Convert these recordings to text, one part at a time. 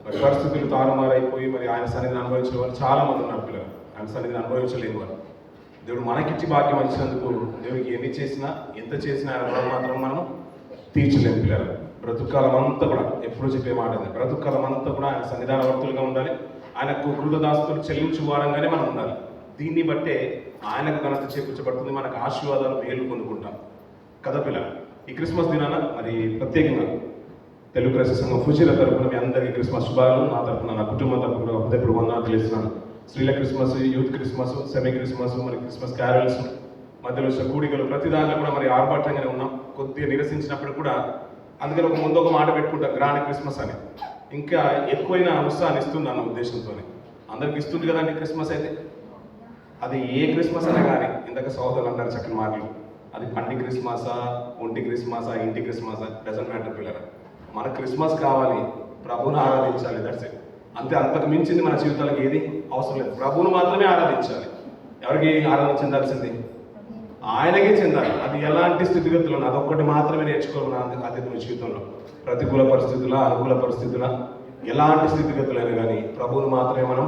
మరి పరిస్థితులు తారుమారైపోయి మరి ఆయన సన్నిధిని అనుభవించిన వాళ్ళు చాలా మంది ఉన్నారు పిల్లలు. ఆయన సన్నిధిని అనుభవించలేని వారు. దేవుడు మనకిచ్చి భాగ్యం ఇచ్చినందుకు దేవుడికి ఎన్ని చేసినా ఎంత చేసినా ఆయన రుణం మాత్రం మనం తీర్చలేము పిల్లలు. బ్రతుకాలం అంతా కూడా ఎప్పుడూ చెప్పే మాట ఉంది, బ్రతుకాలం అంతా కూడా ఆయన సన్నిధానవర్తులుగా ఉండాలి, ఆయనకు కృతదాస్తులు చెల్లించు వారంగానే మనం ఉండాలి. దీన్ని బట్టే ఆయనకు ఘనత చేకూర్చబడుతుంది, మనకు ఆశీర్వాదాలు మేలు పొందుకుంటాం కదా పిల్లలు. ఈ క్రిస్మస్ దినాన మరి ప్రత్యేకంగా తెలుగు క్రైస్తవ సంఘం ఫుజీల తరపున మీ అందరికీ క్రిస్మస్ శుభాలు, నా తరపున నా కుటుంబం తరపున హృదయపూర్వక వందనాలు తెలుస్తున్నాను. స్త్రీల Christmas, youth Christmas, semi Christmas, మరి క్రిస్మస్ క్యారల్స్, మధ్యలో కూడికలు, ప్రతి దాంట్లో కూడా మరి ఆర్భాటంగానే ఉన్నాం. కొద్దిగా నిరసించినప్పుడు కూడా అందుకని ముందు ఒక మాట పెట్టుకుంటాం, గ్రాండ్ క్రిస్మస్ అని. ఇంకా ఎక్కువైన ఉత్సాహాన్ని ఇస్తుంది అన్న ఉద్దేశంతో అందరికి ఇస్తుంది కదండి క్రిస్మస్. అయితే అది ఏ క్రిస్మస్ అయినా కానీ ఇందాక సోదరులు అన్నారు చక్కని మాటలు, అది పండి క్రిస్మసా, ఒంటి క్రిస్మసా, ఇంటి క్రిస్మసా, డజంట్ మ్యాటర్ పిల్లరా. మన క్రిస్మస్ కావాలి, ప్రభువును ఆరాధించాలి, దట్స్ ఇట్. అంతే, అంతకు మించింది మన జీవితాలకు ఏది అవసరం లేదు. ప్రభువును మాత్రమే ఆరాధించాలి. ఎవరికి ఆరాధన చెందాల్సింది? ఆయనకే చెందాలి. అది ఎలాంటి స్థితిగతులు, అదొక్కటి మాత్రమే నేర్చుకోవాలి ఆధ్యాత్మిక జీవితంలో. ప్రతికూల పరిస్థితుల, అనుకూల పరిస్థితుల, ఎలాంటి స్థితిగతులైనా కానీ ప్రభువును మాత్రమే మనం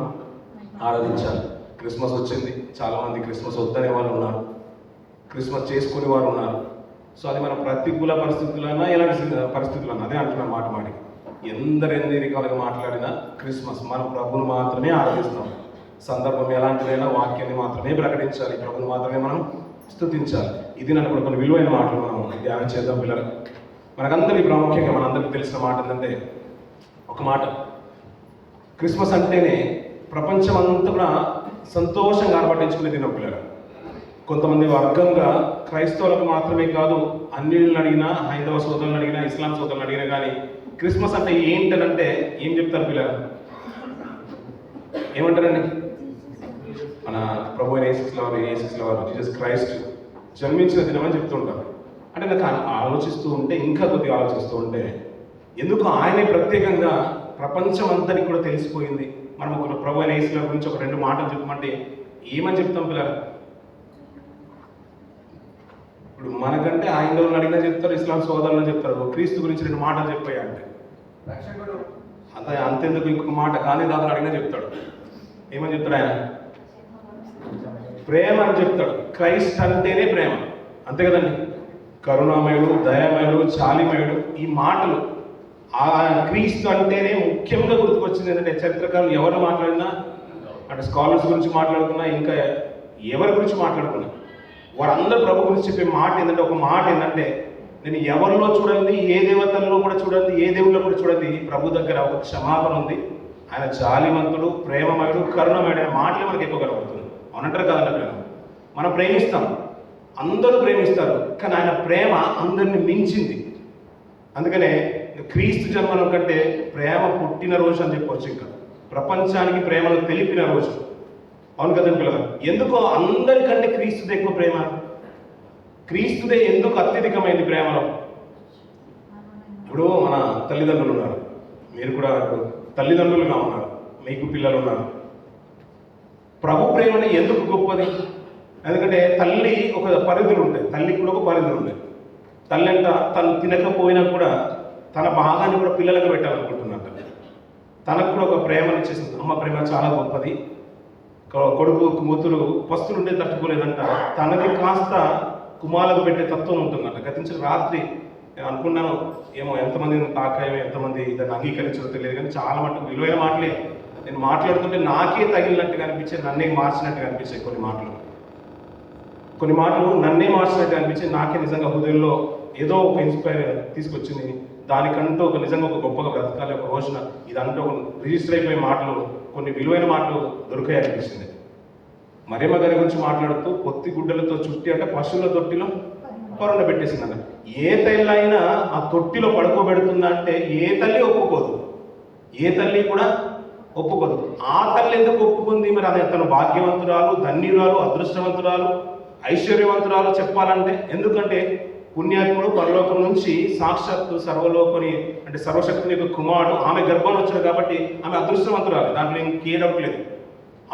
ఆరాధించాలి. క్రిస్మస్ వచ్చింది, చాలామంది క్రిస్మస్ వద్దనే వాళ్ళు ఉన్నారు, క్రిస్మస్ చేసుకునే వారు ఉన్నారు. సో అది మన ప్రతికూల పరిస్థితులన్నా ఎలాంటి పరిస్థితులన్నా అదే అంటున్నాం మాట మాటి. ఎందరెన్ని రకాలుగా మాట్లాడినా క్రిస్మస్ మనం ప్రభువును మాత్రమే ఆరాధిస్తాం. సందర్భం ఎలాంటిదైనా వాక్యాన్ని మాత్రమే ప్రకటించాలి, ప్రభువును మాత్రమే మనం స్తుతించాలి. ఇది నన్ను కూడా కొన్ని విలువైన మాటలు మనం ధ్యానం చేద్దాం పిల్లలు. మనకందరికీ ప్రాముఖ్యంగా మనందరికీ తెలిసిన మాట ఏంటంటే, ఒక మాట, క్రిస్మస్ అంటేనే ప్రపంచం అంతా కూడా సంతోషంగా ఆర్భటించుకునే దినం పిల్లలు. కొంతమంది వర్గంగా క్రైస్తవులకు మాత్రమే కాదు, అన్యులను అడిగినా, హైందవ సోదరులను అడిగినా, ఇస్లాం సోదరులను అడిగినా కానీ క్రిస్మస్ అంటే ఏంటనంటే ఏం చెప్తారు పిల్లలు? ఏమంటారండి? మన ప్రభు యేసుక్రీస్తు వారు జీసస్ క్రైస్ట్ జన్మించిన దినం అని చెప్తుంటారు. అంటే నాకు ఆలోచిస్తూ ఉంటే, ఇంకా కొద్దిగా ఆలోచిస్తూ ఉంటే, ఎందుకు ఆయనే ప్రత్యేకంగా ప్రపంచం అంతటికి కూడా తెలిసిపోయింది. మనం ఒక ప్రభు యేసుక్రీస్తు గురించి ఒక రెండు మాటలు చెప్పమంటే ఏమని చెప్తాం పిల్లలు? ఇప్పుడు మనకంటే హైందవులను అడిగినా చెప్తారు, ఇస్లాం సోదరులను చెప్తారు. క్రీస్తు గురించి రెండు మాటలు చెప్పాయి అంటే అంతెందుకు ఇంకొక మాట గాంధీ తాతను అడిగినా చెప్తాడు. ఏమని చెప్తాడు ఆయన? ప్రేమ అని చెప్తాడు. క్రైస్ట్ అంటేనే ప్రేమ, అంతే కదండి. కరుణామయుడు, దయామయుడు, చాలిమయుడు, ఈ మాటలు ఆ క్రీస్తు అంటేనే ముఖ్యంగా గుర్తుకొచ్చింది. ఏంటంటే చరిత్రకారులు ఎవరు మాట్లాడినా, అంటే స్కాలర్స్ గురించి మాట్లాడుకున్నా, ఇంకా ఎవరి గురించి మాట్లాడుకున్నా, వారందరూ ప్రభు గురించి చెప్పే మాట ఏంటంటే, ఒక మాట ఏంటంటే, నేను ఎవరిలో చూడండి, ఏ దేవతల్లో కూడా చూడండి, ఏ దేవుల్లో కూడా చూడండి, ప్రభు దగ్గర ఒక క్షమాపణ ఉంది, ఆయన జాలిమంతుడు, ప్రేమమయుడు, కరుణమయుడు అనే మాటలు మనకి ఎక్కువ కనబడుతుంది. అవునంటారు కదండి. మనం ప్రేమిస్తాం, అందరూ ప్రేమిస్తారు, కానీ ఆయన ప్రేమ అందరిని మించింది. అందుకనే క్రీస్తు జన్మం కంటే ప్రేమ పుట్టిన రోజు అని చెప్పవచ్చు. ఇంకా ప్రపంచానికి ప్రేమను తెలిపిన రోజు. అవును కదండి పిల్లలు. ఎందుకో అందరికంటే క్రీస్తుదే ఎక్కువ ప్రేమ. క్రీస్తుదే ఎందుకు అత్యధికమైంది ప్రేమలో? ఇప్పుడు మన తల్లిదండ్రులు ఉన్నారు, మీరు కూడా తల్లిదండ్రులుగా ఉన్నారు, మీకు పిల్లలు ఉన్నారు. ప్రభు ప్రేమని ఎందుకు గొప్పది? ఎందుకంటే తల్లి ఒక పరిధులు ఉంటాయి, తల్లికి కూడా ఒక పరిధులు ఉంటాయి. తల్లి అంట తను తినకపోయినా కూడా తన భాగాన్ని కూడా పిల్లలకు పెట్టాలనుకుంటున్నట్ట. తనకు కూడా ఒక ప్రేమను ఇచ్చేసింది. అమ్మ ప్రేమ చాలా గొప్పది. కొడుకు కూతురు పస్తులుంటే తట్టుకోలేదంట, తనది కాస్త కుమారులకు పెట్టే తత్వం ఉంటుందంట. గతించిన రాత్రి నేను అనుకున్నాను, ఏమో ఎంతమంది తాకాయమో, ఎంతమంది దాన్ని అంగీకరించడం తెలియదు, కానీ చాలా మటుకు విలువైన మాటలే నేను మాట్లాడుతుంటే నాకే తగిలినట్టుగా అనిపించే, నన్నే మార్చినట్టుగా అనిపించాయి కొన్ని మాటలు నన్నే మార్చినట్టుగా అనిపించి, నాకే నిజంగా హృదయంలో ఏదో ఒక ఇన్స్పైర్ తీసుకొచ్చింది. దానికంటూ ఒక నిజంగా ఒక గొప్పగా బ్రతకాలి ఒక రోజున, ఇదంటూ ఒక రిజిస్టర్ అయిపోయే మాటలు, కొన్ని విలువైన మాటలు దొరికాయి అనిపిస్తుంది. మరియమ్మ గారి గురించి మాట్లాడుతూ పొత్తి గుడ్డలతో చుట్టి అంటే పశువుల తొట్టిలో పరుండ పెట్టేసిందంట. ఏ తల్లి అయినా ఆ తొట్టిలో పడుకోబెడుతుందంటే ఏ తల్లి ఒప్పుకోదు, ఏ తల్లి కూడా ఒప్పుకోదు. ఆ తల్లి ఎందుకు ఒప్పుకుంది? మరి అది తను భాగ్యవంతురాలు, ధన్యురాలు, అదృష్టవంతురాలు, ఐశ్వర్యవంతురాలు చెప్పాలంటే. ఎందుకంటే పుణ్యాత్ముడు పరలోకం నుంచి సాక్షాత్తు సర్వలోకని అంటే సర్వశక్తుని యొక్క కుమారుడు ఆమె గర్భంలో వచ్చాడు కాబట్టి ఆమె అదృష్టవంతురాలు, దాంట్లో ఇంకే డౌట్ లేదు.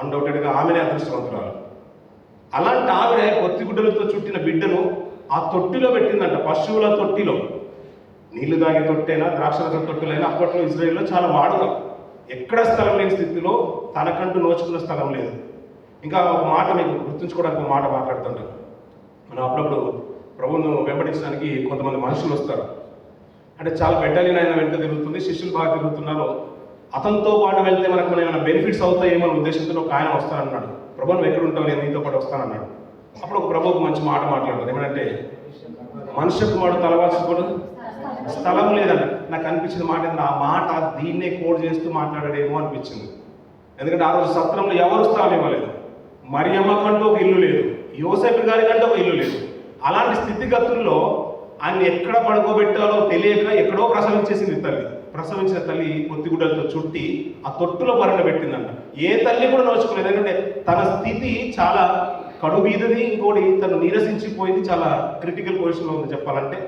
అన్డౌటెడ్గా ఆమెనే అదృష్టవంతురాలు. అలాంటి ఆవిడ పొత్తిగుడ్డలతో చుట్టిన బిడ్డను ఆ తొట్టిలో పెట్టిందంట, పశువుల తొట్టిలో. నీళ్లు తాగే తొట్టైనా, ద్రాక్షరసం తొట్టిలైనా అప్పట్లో ఇజ్రాయిల్లో చాలా వాడుక. ఎక్కడ స్థలం లేని స్థితిలో తనకంటూ నోచుకున్న స్థలం లేదు. ఇంకా ఒక మాట మీకు గుర్తుంచుకోవడానికి ఒక మాట మాట్లాడుతుంటారు. మనం అప్పుడప్పుడు ప్రభువును వెంబడించడానికి కొంతమంది మనుషులు వస్తారు. అంటే చాలా బెడ్డలిన ఆయన వెంట తిరుగుతుంది, శిష్యులు బాగా తిరుగుతున్నారు. అతనితో పాటు వెళ్తే మనకు ఏమైనా బెనిఫిట్స్ అవుతాయేమో అనే ఉద్దేశంతో ఒక ఆయన వస్తానన్నాడు. ప్రభు నువ్వు ఎక్కడ ఉంటావు, నేను నీతో పాటు వస్తానన్నాడు. అప్పుడు ఒక ప్రభు ఒక మంచి మాట మాట్లాడతాడు. ఏమంటే మనుష్య కుమారుడు తలవాల్చుకోవడం స్థలం లేదంట. నాకు అనిపించిన మాట ఆ మాట దీన్నే కోడ్ చేస్తూ మాట్లాడాడేమో అనిపించింది. ఎందుకంటే ఆ రోజు సత్రంలో ఎవరు స్థలం ఇవ్వలేదు. మరియమ్మ కంటూ ఒక ఇల్లు లేదు, యోసేపు గారి కంటూ ఒక ఇల్లు లేదు. అలాంటి స్థితిగతుల్లో ఆయన ఎక్కడ పడుకోబెట్టాలో తెలియక ఎక్కడో ప్రసవించేసింది తల్లి. ప్రసవించిన తల్లి పొత్తిగుడ్డలతో చుట్టి ఆ తొట్టులో పరణ పెట్టిందంట. ఏ తల్లి కూడా నోచుకోలేదు. ఎందుకంటే తన స్థితి చాలా కడుబీదది, ఇంకోటి తను నీరసించిపోయింది, చాలా క్రిటికల్ పొజిషన్లో ఉంది చెప్పాలంటే.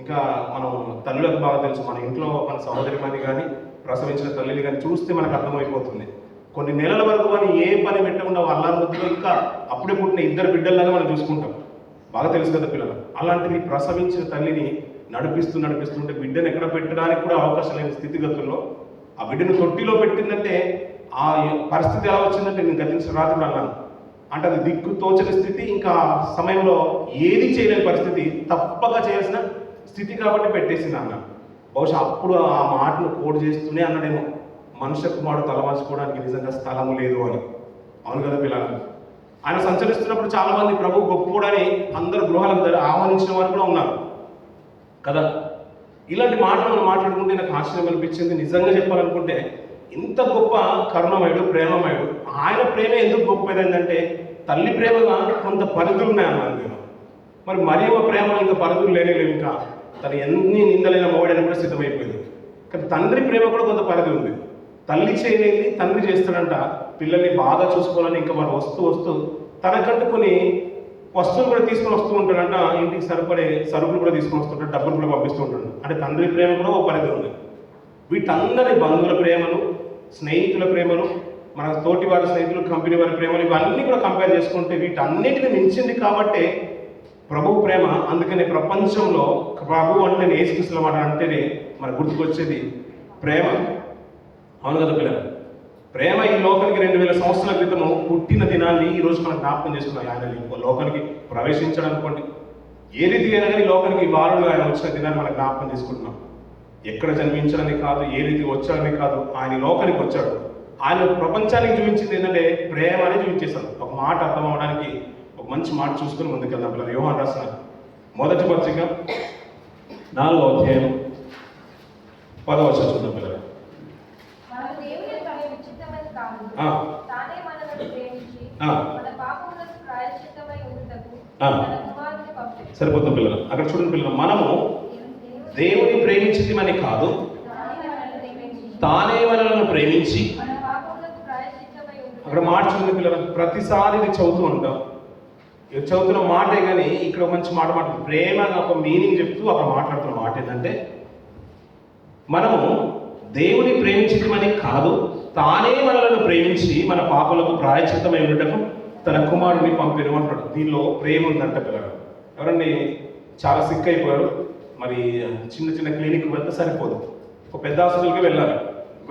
ఇంకా మనం తల్లులకు బాగా తెలుసు, మన ఇంట్లో మన సహోదరి మంది కానీ ప్రసవించిన తల్లిని కానీ చూస్తే మనకు అర్థమైపోతుంది. కొన్ని నెలల వరకు మనం ఏ పని పెట్టకుండా అల్లారి ముద్దులో ఇంకా అప్పుడే పుట్టిన ఇద్దరు బిడ్డల్లాగా మనం చూసుకుంటాం. బాగా తెలుసు కదా పిల్లలు. అలాంటివి ప్రసవించిన తల్లిని నడిపిస్తుంటే బిడ్డను ఎక్కడ పెట్టడానికి కూడా అవకాశం లేని స్థితిగతుల్లో ఆ బిడ్డను తొట్టిలో పెట్టిందంటే ఆ పరిస్థితి ఎలా వచ్చిందంటే నేను గతించిన రాత్రులు అన్నాను. అంటే అది దిక్కు తోచని స్థితి, ఇంకా సమయంలో ఏది చేయలేని పరిస్థితి, తప్పక చేయాల్సిన స్థితి కాబట్టి పెట్టేసింది అన్న. బహుశా అప్పుడు ఆ మాటను కోడ్ చేస్తూనే అన్నాడేమో, మనుష్య కుమారుడు తలవాల్చుకోవడానికి నిజంగా స్థలము లేదు అని. అవును కదా పిల్లలు. ఆయన సంచరిస్తున్నప్పుడు చాలా మంది ప్రభు గొప్పడని అందరు గృహాలకు ఆహ్వానించిన వారు కూడా ఉన్నారు కదా. ఇలాంటి మాటలు మనం మాట్లాడుకుంటే నాకు ఆశ్చర్యం అనిపించింది. నిజంగా చెప్పాలనుకుంటే ఇంత గొప్ప కరుణమయుడు, ప్రేమమయుడు, ఆయన ప్రేమ ఎందుకు గొప్పదంటే తల్లి ప్రేమగా కొంత పరిధులు ఉన్నాయన్నాను నేను. మరి మరియమ్మ ప్రేమలో ఇంకా పరిధులు లేనేలేవు. ఇంకా తను ఎన్ని నిందలైన మోడని కూడా సిద్ధమైపోయింది. కానీ తండ్రి ప్రేమ కూడా కొంత పరిధి ఉంది. తల్లి చేయలేని తండ్రి చేస్తాడంట. పిల్లల్ని బాగా చూసుకోవాలని ఇంకా వారు వస్తూ తనకంటూ కొన్ని వస్తువులు కూడా తీసుకొని వస్తూ ఉంటాడంట. ఇంటికి సరిపడే సరుకులు కూడా తీసుకొని వస్తుంటాడు, డబ్బులు కూడా పంపిస్తూ ఉంటాడు. అంటే తండ్రి ప్రేమ కూడా ఒక పరిధి ఉంది. వీటందరి బంధువుల ప్రేమలు, స్నేహితుల ప్రేమలు, మన తోటి వారి స్నేహితులు, కంపెనీ వారి ప్రేమలు, ఇవన్నీ కూడా కంపేర్ చేసుకుంటే వీటన్నిటిని మించింది కాబట్టే ప్రభు ప్రేమ. అందుకని ప్రపంచంలో ప్రభు అంటే యేసుక్రీస్తు మాట అంటేనే మనకు గుర్తుకొచ్చేది ప్రేమ. అవును కదా పిల్లలు. ప్రేమ ఈ లోకానికి 2000 సంవత్సరాల క్రితము పుట్టిన దినాన్ని ఈరోజు మనం జ్ఞాపకం చేసుకున్నాం. ఆయన లోకానికి ప్రవేశించడం అనుకోండి, ఏ రీతి అయినా కానీ లోకానికి బాలుడుగా ఆయన వచ్చిన దినాన్ని మనం జ్ఞాపకం చేసుకుంటున్నాం. ఎక్కడ జన్మించడని కాదు, ఏ రీతి వచ్చాడని కాదు, ఆయన లోకానికి వచ్చాడు. ఆయన ప్రపంచానికి చూపించింది ఏంటంటే ప్రేమ అనేది చూపించేశాడు. ఒక మాట అర్థం అవడానికి ఒక మంచి మాట చూసుకుని ముందుకెళ్దాం పిల్లలు. యోహాను రాసిన మొదటి పత్రిక 4వ అధ్యాయం 10వ వచనం చూద్దాం పిల్లలు. సరిపోతుంది పిల్లలు. అక్కడ చూడండి పిల్లలు, మనము దేవుని ప్రేమించింది కాదు, తానే మనలను ప్రేమించి. అక్కడ మాట చూడండి పిల్లలు. ప్రతిసారి ఇది చదువుతూ ఉంటాం, చదువుతున్న మాటే కానీ ఇక్కడ మంచి మాట ప్రేమ ఒక మీనింగ్ చెప్తూ అక్కడ మాట్లాడుతున్న మాట ఏంటంటే, మనము దేవుని ప్రేమించింది కాదు, తానే మనలను ప్రేమించి మన పాపలకు ప్రాయశ్చిత్తమై ఉండటం తన కుమారుడిని పంపిణీ అంటాడు. దీనిలో ప్రేమ ఉందంట పిల్లలు. ఎవరండి చాలా సిక్ అయిపోయారు, మరి చిన్న క్లినిక్ వెళ్తే సరిపోదు, ఒక పెద్ద హాస్పిటల్కి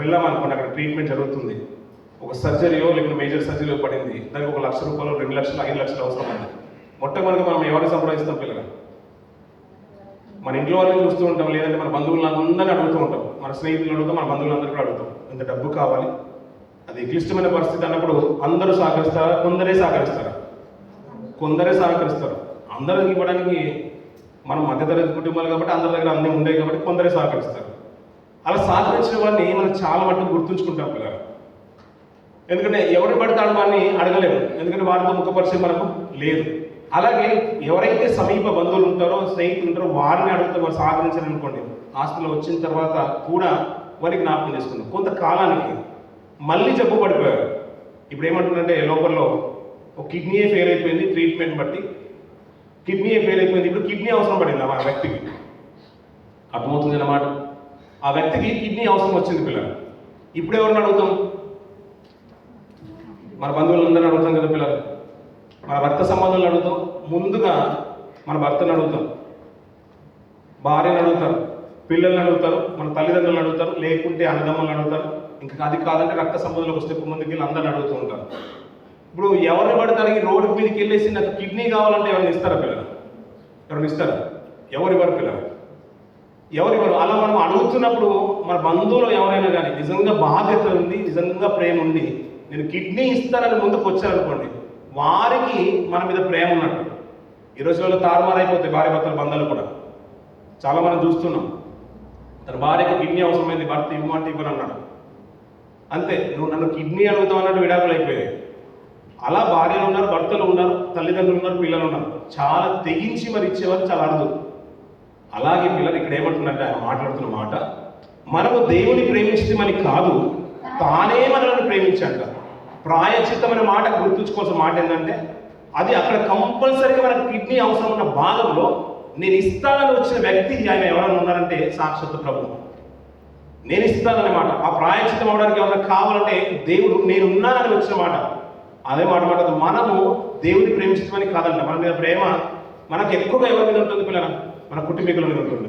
వెళ్ళామనుకోండి, అక్కడ ట్రీట్మెంట్ జరుగుతుంది. ఒక సర్జరీయో లేకపోతే మేజర్ సర్జరీయో పడింది, దానికి 1 లక్ష రూపాయలు, 2 లక్షలు, 5 లక్షలు అవసరం ఉంది. మొట్టమొదటి మనం ఎవరిని సంప్రదిస్తాం పిల్లలు? మన ఇంట్లో వాళ్ళని చూస్తూ ఉంటాం, లేదంటే మన బంధువులందరినీ అడుగుతూ ఉంటాం, మన స్నేహితులు అడుగుతాం, మన బంధువులందరూ కూడా అడుగుతాం. ఇంత డబ్బు కావాలి, అది క్లిష్టమైన పరిస్థితి అన్నప్పుడు అందరూ సహకరిస్తారా? కొందరే సహకరిస్తారు. అందరూ ఇవ్వడానికి మనం మధ్యతరగతి కుటుంబాలు కాబట్టి అందరి దగ్గర అన్నీ ఉండేవి కాబట్టి కొందరే సహకరిస్తారు. అలా సహకరించిన వాడిని మనం చాలా మట్టుకు గుర్తుంచుకుంటాం పిల్లలు. ఎందుకంటే ఎవరు పడతాడు వాడిని అడగలేము, ఎందుకంటే వారితో ముఖపరిచయం మనకు లేదు. అలాగే ఎవరైతే సమీప బంధువులు ఉంటారో, స్నేహితులు ఉంటారో, వారిని అడిగితే వారు సహకరించారనుకోండి, హాస్పిటల్ వచ్చిన తర్వాత కూడా వారికి జ్ఞాపకం చేసుకున్నాం. కొంతకాలానికి మళ్ళీ జబ్బు పడిపోయారు. ఇప్పుడు ఏమంటుందంటే లోపల్లో ఒక కిడ్నీ ఫెయిల్ అయిపోయింది, ట్రీట్మెంట్ బట్టి కిడ్నీ ఫెయిల్ అయిపోయింది. ఇప్పుడు కిడ్నీ అవసరం పడింది ఆ వ్యక్తికి. అర్థమవుతుంది అన్నమాట. ఆ వ్యక్తికి కిడ్నీ అవసరం వచ్చింది పిల్లలు. ఇప్పుడు ఎవరిని అడుగుతాం? మన బంధువులందరినీ అడుగుతాం కదా పిల్లలు. మన రక్త సంబంధాలను అడుగుతాం, ముందుగా మన భర్తను అడుగుతాం, భార్యను అడుగుతారు, పిల్లల్ని అడుగుతారు, మన తల్లిదండ్రులను అడుగుతారు, లేకుంటే అన్నదమ్ములను అడుగుతారు, ఇంకా అది కాదంటే రక్త సంబంధంలో ఒక స్టెప్ ముందుకు వెళ్ళి అందరిని అడుగుతూ ఉంటారు. ఇప్పుడు ఎవరిని పడతారు ఈ రోడ్డు మీదకి వెళ్ళేసి నాకు కిడ్నీ కావాలంటే ఎవరిని ఇస్తారా పిల్లలు? ఎవరిని ఇస్తారా? ఎవరివ్వరు పిల్లలు, ఎవరివ్వరు. అలా మనం అడుగుతున్నప్పుడు మన బంధువులు ఎవరైనా కానీ నిజంగా బాధ్యత ఉంది, నిజంగా ప్రేమ ఉంది, నేను కిడ్నీ ఇస్తానని ముందుకు వచ్చారనుకోండి, వారికి మన మీద ప్రేమ ఉన్నట్టు. ఈ రోజుల్లో తారుమారైపోతాయి భార్య భర్తల బంధాలు కూడా. చాలా మనం చూస్తున్నాం, తన భార్యకి కిడ్నీ అవసరమైంది, భర్త ఇవ్వమంటే ఇవ్వను అన్నాడు, అంతే, నువ్వు నన్ను కిడ్నీ అడుగుతావు అన్నట్టు విడాకులు అయిపోయాయి. అలా భార్యలు ఉన్నారు, భర్తలు ఉన్నారు, తల్లిదండ్రులు ఉన్నారు, పిల్లలు ఉన్నారు. చాలా తెగించి మరి ఇచ్చేవారు చాలా అరుదు. అలాగే పిల్లలు ఇక్కడ ఏమంటున్నారంటే ఆయన మాట్లాడుతున్న మాట, మనము దేవుని ప్రేమించమని కాదు, తానే మనల్ని ప్రేమించంట. ప్రాయచిత్తమైన మాట గుర్తుంచుకోవాల్సిన మాట ఏంటంటే, అది అక్కడ కంపల్సరీగా మనకు కిడ్నీ అవసరం ఉన్న భాగంలో నేను ఇస్తానని వచ్చిన వ్యక్తి ఆయన ఎవరైనా ఉన్నారంటే సాక్షాత్ ప్రభు. నేను ఇస్తాననే మాట, ఆ ప్రాయచిత్తం అవడానికి ఎవరైనా కావాలంటే దేవుడు నేను ఉన్నానని వచ్చిన మాట. అదే మాట మనము దేవుడిని ప్రేమించమని కాదంట. మన మీద ప్రేమ మనకు ఎక్కువగా ఎవరి మీద ఉంటుంది పిల్లల? మన కుటుంబీకుల మీద ఉంటుంది,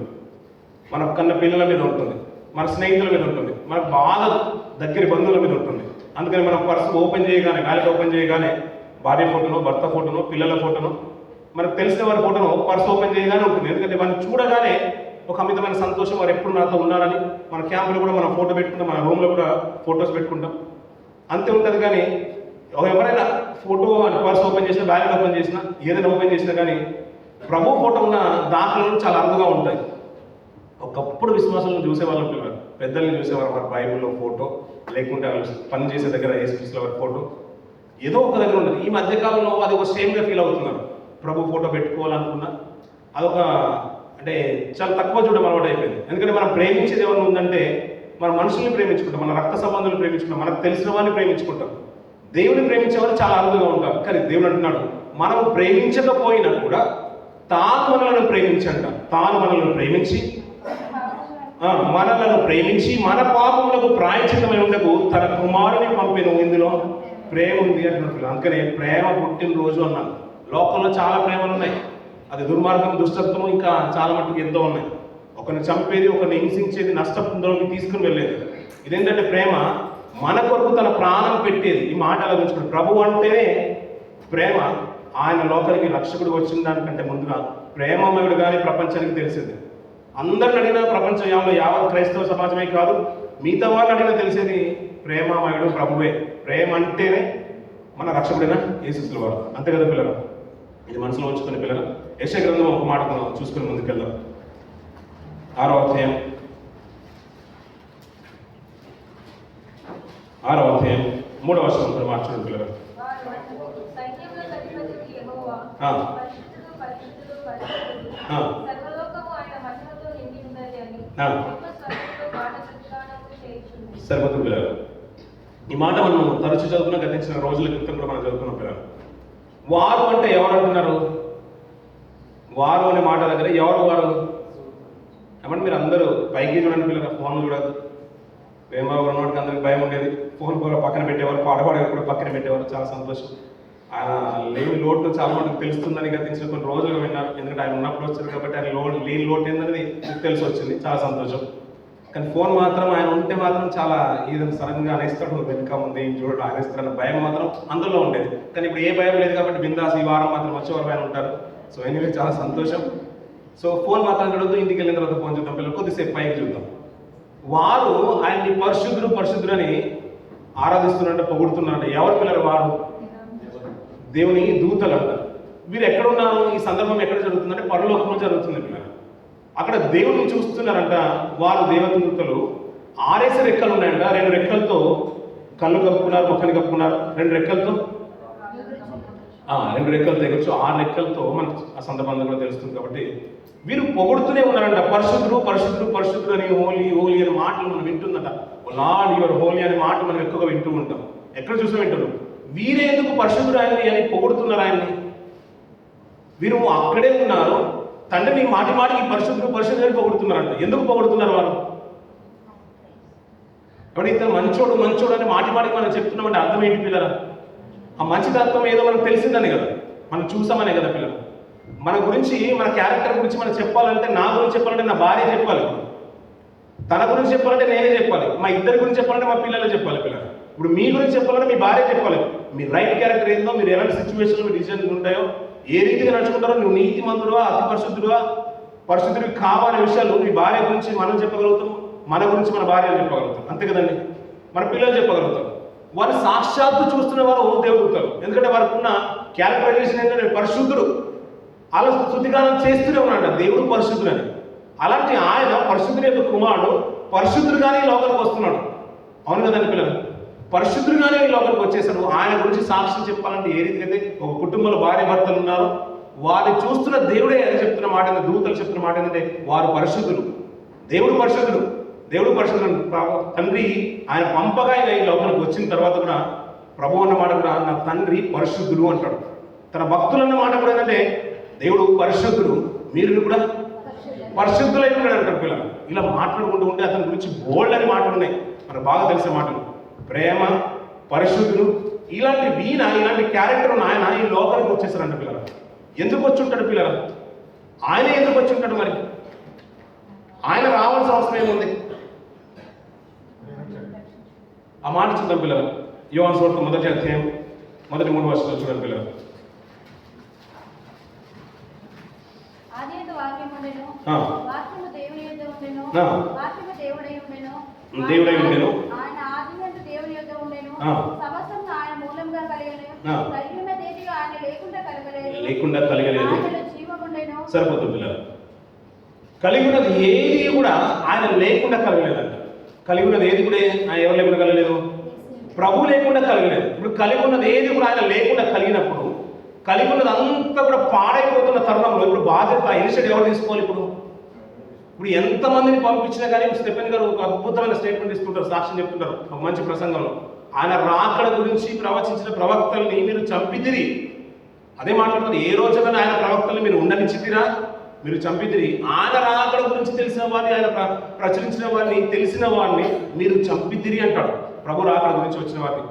మన కన్న పిల్లల మీద ఉంటుంది, మన స్నేహితుల మీద ఉంటుంది, మనకు బాగా దగ్గర బంధువుల మీద ఉంటుంది. అందుకని మనం పర్సు ఓపెన్ చేయగానే, వ్యాలెట్ ఓపెన్ చేయగానే భార్య ఫోటోను, భర్త ఫోటోను, పిల్లల ఫోటోను, మనకు తెలిసిన వారి ఫోటోను పర్సు ఓపెన్ చేయగానే ఉంటుంది. ఎందుకంటే వారిని చూడగానే ఒక అమితమైన సంతోషం, వారు ఎప్పుడు నాతో ఉన్నారని. మన క్యాంపులో కూడా మనం ఫోటో పెట్టుకుంటాం, మన రూమ్లో కూడా ఫొటోస్ పెట్టుకుంటాం, అంతే ఉంటుంది. కానీ ఎవరైనా ఫోటో పర్స్ ఓపెన్ చేసినా, బ్యాలెట్ ఓపెన్ చేసినా, ఏదైనా ఓపెన్ చేసినా కానీ ప్రభు ఫోటో ఉన్న దాఖలు చాలా అరుదుగా ఉంటాయి. ఒకప్పుడు విశ్వాసాలను చూసేవాళ్ళం పిల్లలు, పెద్దల్ని చూసేవారు, వారి బైబిల్లో ఫోటో, లేకుంటే వాళ్ళు పని చేసే దగ్గర యేసుక్రీస్తుల వారి ఫోటో ఏదో ఒక దగ్గర ఉంటుంది. ఈ మధ్యకాలంలో అది ఒక షేమ్గా ఫీల్ అవుతున్నారు. ప్రభు ఫోటో పెట్టుకోవాలనుకున్నా అదొక అంటే చాలా తక్కువ చూడడం అలవాటు అయిపోయింది. ఎందుకంటే మనం ప్రేమించేది ఎవరు ఉందంటే మన మనుషుల్ని ప్రేమించుకుంటాం, మన రక్త సంబంధాలను ప్రేమించుకుంటాం, మనకు తెలిసిన వారిని ప్రేమించుకుంటాం. దేవుని ప్రేమించేవారు చాలా అరుదుగా ఉంటారు. కానీ దేవుడు అంటున్నాడు, మనం ప్రేమించకపోయినా కూడా తాను మనలను ప్రేమించంట. తాను మనల్ని ప్రేమించి మన పాపములకు ప్రాయశ్చిత్తమై ఉండకు తన కుమారుని పంపిన. ఇందులో ప్రేమ ఉంది అంటున్నట్లు. అందుకనే ప్రేమ పుట్టినరోజు అన్నాను. లోకంలో చాలా ప్రేమలు ఉన్నాయి, అది దుర్మార్గం, దుష్టత్వం, ఇంకా చాలా మట్టుకు ఎంతో ఉన్నాయి. ఒకరిని చంపేది, ఒకరిని హింసించేది, నష్టంలోకి తీసుకుని వెళ్ళేది. ఇదేంటంటే ప్రేమ మన కొరకు తన ప్రాణం పెట్టేది. ఈ మాట అలా ఉంచుకోండి. ప్రభు అంటేనే ప్రేమ. ఆయన లోకానికి రక్షకుడు వచ్చిన దానికంటే ముందుగా ప్రేమమయుడు కానీ ప్రపంచానికి తెలిసేది. అందరిని అడిగినా ప్రపంచం యావత్ క్రైస్తవ సమాజమే కాదు, మిగతా వాళ్ళని అడిగినా తెలిసేది ప్రేమమయుడు ప్రభువే. ప్రేమ అంటేనే మన రక్షకుడైన యేసుక్రీస్తు వారు. అంతే కదా పిల్లలు? ఇది మనసులో ఉంచుకునే పిల్లలు. యెషయా గ్రంథం ఒక మాట చూసుకుని ముందుకెళ్దాం. 6వ అధ్యాయం 3వ వచనం మార్చండి పిల్లలు. సరిపోతుంది పిల్లలు. ఈ మాట మనం తరచు చదువుకున్న గతించిన రోజుల క్రితం కూడా మనం చదువుకున్నాం పిల్లలు. వారు అంటే ఎవరు అంటున్నారు? వారు అనే మాట దగ్గర ఎవరు వారు ఏమంటే మీరు అందరూ పైకి చూడండి పిల్లలు, ఫోన్లు చూడదు. వేమబాబు ఉన్నవాడికి అందరికి భయం ఉండేది, ఫోన్ కూడా పక్కన పెట్టేవారు, పాడపాడే కూడా పక్కన పెట్టేవారు. చాలా సంతోషం. ఆయన లేని లోటు చాలా మందికి తెలుస్తుందని గతించిన కొన్ని రోజులుగా విన్నారు. ఎందుకంటే ఆయన ఉన్నప్పుడు వచ్చారు కాబట్టి ఆయన లేని లోటు ఏందనేది తెలిసి వచ్చింది. చాలా సంతోషం. కానీ ఫోన్ మాత్రం ఆయన ఉంటే మాత్రం చాలా ఏదైనా సడన్గా అనేస్తాడు, వెనుక ఉంది చూడడం అనేస్తాడన్న భయం మాత్రం అందులో ఉండేది. కానీ ఇప్పుడు ఏ భయం లేదు కాబట్టి బిందాస్ ఈ వారం మాత్రం వచ్చేవారు ఆయన ఉంటారు. సో ఎనీవే చాలా సంతోషం. సో ఫోన్ మాత్రం చూడద్దు, ఇంటికి వెళ్ళిన తర్వాత ఫోన్ చూద్దాం పిల్లలు, కొద్దిసేపు పైకి చూద్దాం. వారు ఆయన్ని పరిశుద్ధుడు అని ఆరాధిస్తున్నారంటే, పొగుడుతున్నారంటే. ఎవరు పిల్లలు వారు? దేవుని దూతలు అంట. వీరు ఎక్కడున్నారు? ఈ సందర్భం ఎక్కడ జరుగుతుందంటే పరలోకంలో జరుగుతుంది పిల్లలు. అక్కడ దేవుని చూస్తున్నారంట. వారు దేవదూతలు 6 రెక్కలు ఉన్నాయంట. 2 రెక్కలతో కళ్ళు కప్పుకున్నారు, ముఖాన్ని కప్పుకున్నారు. 2 రెక్కలతో ఎగొచ్చు. 6 రెక్కలతో మనకు ఆ సందర్భంలో కూడా తెలుస్తుంది. కాబట్టి వీరు పొగుడుతూనే ఉన్నారంట. పరిశుద్ధుడు అని, హోలీ అనే మాటలు మనం వింటుందట. లార్డ్ యువర్ హోలీ అనే మాట మనం ఎక్కువగా వింటూ ఉంటాం. ఎక్కడ చూసా వింటున్నాం. వీరే ఎందుకు పరిశుద్ధుడు ఆయన్ని అని పొగుడుతున్నారు ఆయన్ని. వీరు అక్కడే ఉన్నారు, తండ్రిని మాటికి పరిశుద్ధుడు అని పొగుడుతున్నారంట. ఎందుకు పొగుడుతున్నారు వారు? కాబట్టి ఇతను మంచోడు అని మాటికి మనం చెప్తున్నామంటే అర్థం ఏంటి పిల్లలు? ఆ మంచితత్వం ఏదో మనకు తెలిసిందని కదా, మనం చూసామనే కదా పిల్లలు. మన గురించి, మన క్యారెక్టర్ గురించి మనం చెప్పాలంటే, నా గురించి చెప్పాలంటే నా భార్య చెప్పాలి. తన గురించి చెప్పాలంటే నేనే చెప్పాలి, మా ఇద్దరి గురించి చెప్పాలంటే మా పిల్లలే చెప్పాలి. పిల్లలు ఇప్పుడు మీ గురించి చెప్పాలంటే మీ భార్య చెప్పాలి. మీ రైట్ క్యారెక్టర్ ఏందో, మీరు ఎలాంటి సిచ్యువేషన్లో మీ డిసిజన్స్ ఉంటాయో, ఏ రీతిగా నడుచుకుంటారో, నువ్వు నీతి మంతుడువా, అతి పరిశుద్ధుడువా, పరిశుద్ధుడికి కావాలనే విషయాలు మీ భార్య గురించి మనం చెప్పగలుగుతాం, మన గురించి మన భార్యలు చెప్పగలుగుతాం. అంతే కదండి. మన పిల్లలు చెప్పగలుగుతారు. వారు సాక్షాత్తు చూస్తున్న వారు దేవుడుతారు. ఎందుకంటే వారికి ఉన్న క్యారెక్టరైజేషన్ ఏంటంటే పరిశుద్ధుడు. అలా స్తుతిగానం చేస్తూనే ఉన్నాడు దేవుడు పరిశుద్ధుడు అని. అలాంటి ఆయన పరిశుద్ధుని యొక్క కుమారుడు పరిశుద్ధుడుగానే ఈ లోకానికి వస్తున్నాడు. అవును కదండి పిల్లలు, పరిశుద్ధుడుగానే ఈ లోకానికి వచ్చేసాడు. ఆయన గురించి సాక్ష్యం చెప్పాలంటే ఏ రీతికి అయితే ఒక కుటుంబంలో భార్య భర్తలు ఉన్నారు, వారిని చూస్తున్న దేవుడే అని చెప్తున్న మాట, దూతలు చెప్తున్న మాట ఏంటంటే వారు పరిశుద్ధులు, దేవుడు పరిశుద్ధుడు, దేవుడు పరిశుద్ధుడు. తండ్రి ఆయన పంపగా ఈ లోకానికి వచ్చిన తర్వాత కూడా ప్రభు అన్న మాట కూడా నా తండ్రి పరిశుద్ధుడు అంటాడు. తన భక్తులు అన్న మాట కూడా ఏంటంటే దేవుడు పరిశుద్ధుడు, మీరు కూడా పరిశుద్ధులై ఉన్నాడు అంటారు. పిల్లలు ఇలా మాట్లాడుకుంటూ ఉంటే అతని గురించి బోల్డ్ అని మాటలు ఉన్నాయి, మనకు బాగా తెలిసే మాటలు. ప్రేమ, పరిశుద్ధుడు, ఇలాంటి క్యారెక్టర్ ఉన్న ఆయన ఈ లోకానికి వచ్చేసారంట. పిల్లలు ఎందుకు వచ్చి ఉంటాడు? పిల్లలు ఆయన ఎందుకు వచ్చి ఉంటాడు? మరి ఆయన రావాల్సిన అవసరం ఏముంది? ఆ మాట చూద్దాం పిల్లలు. యోహాను సువార్త 1వ అధ్యాయం 1 3 వచనాలు చూడండి పిల్లలు. దేవుడై ఉండెను, ఆయన ఆదియందు దేవుని యొద్ద ఉండెను, సమస్తము ఆయన మూలంగా కలిగెను, కలిగినదేదిగా ఆయన లేకుండా కలగలేదు, ఆయనలో జీవం ఉండెను. సరిపోతుంది పిల్లలు. కలిగి ఉన్నది ఏది కూడా ఆయన లేకుండా కలగలేదంట. కలిగి ఉన్నది ఏది కూడా ఎవరు లేకుండా కలగలేదు? ప్రభు లేకుండా కలగలేదు. ఇప్పుడు కలిగి ఉన్నది ఏది కూడా ఆయన లేకుండా కలిగినప్పుడు, కలిగి ఉన్నది అంతా కూడా పాడైపోతున్న తరుణంలో ఇప్పుడు బాధ్యత ఇనిషియేటివ్ ఎవరు తీసుకోవాలి? ఇప్పుడు ఎంతమందిని పంపించినా కానీ స్టెఫెన్ గారు ఒక అద్భుతమైన స్టేట్మెంట్ ఇస్తుంటారు, సాక్ష్యం చెప్తుంటారు ఒక మంచి ప్రసంగంలో. ఆయన రాకడ గురించి ప్రవచించిన ప్రవక్తల్ని మీరు చంపితిరి. అదే మాట్లాడుతారు, ఏ రోజున ఆయన ప్రవక్తల్ని మీరు ఉండనిచ్చితిరా, మీరు చంపితిరి. ఆయన రాకడ గురించి తెలిసిన వారిని, ఆయన ప్రచురించిన వారిని, తెలిసిన వారిని మీరు చంపితిరి అంటాడు. ప్రభు రాకడ గురించి వచ్చిన వారిని,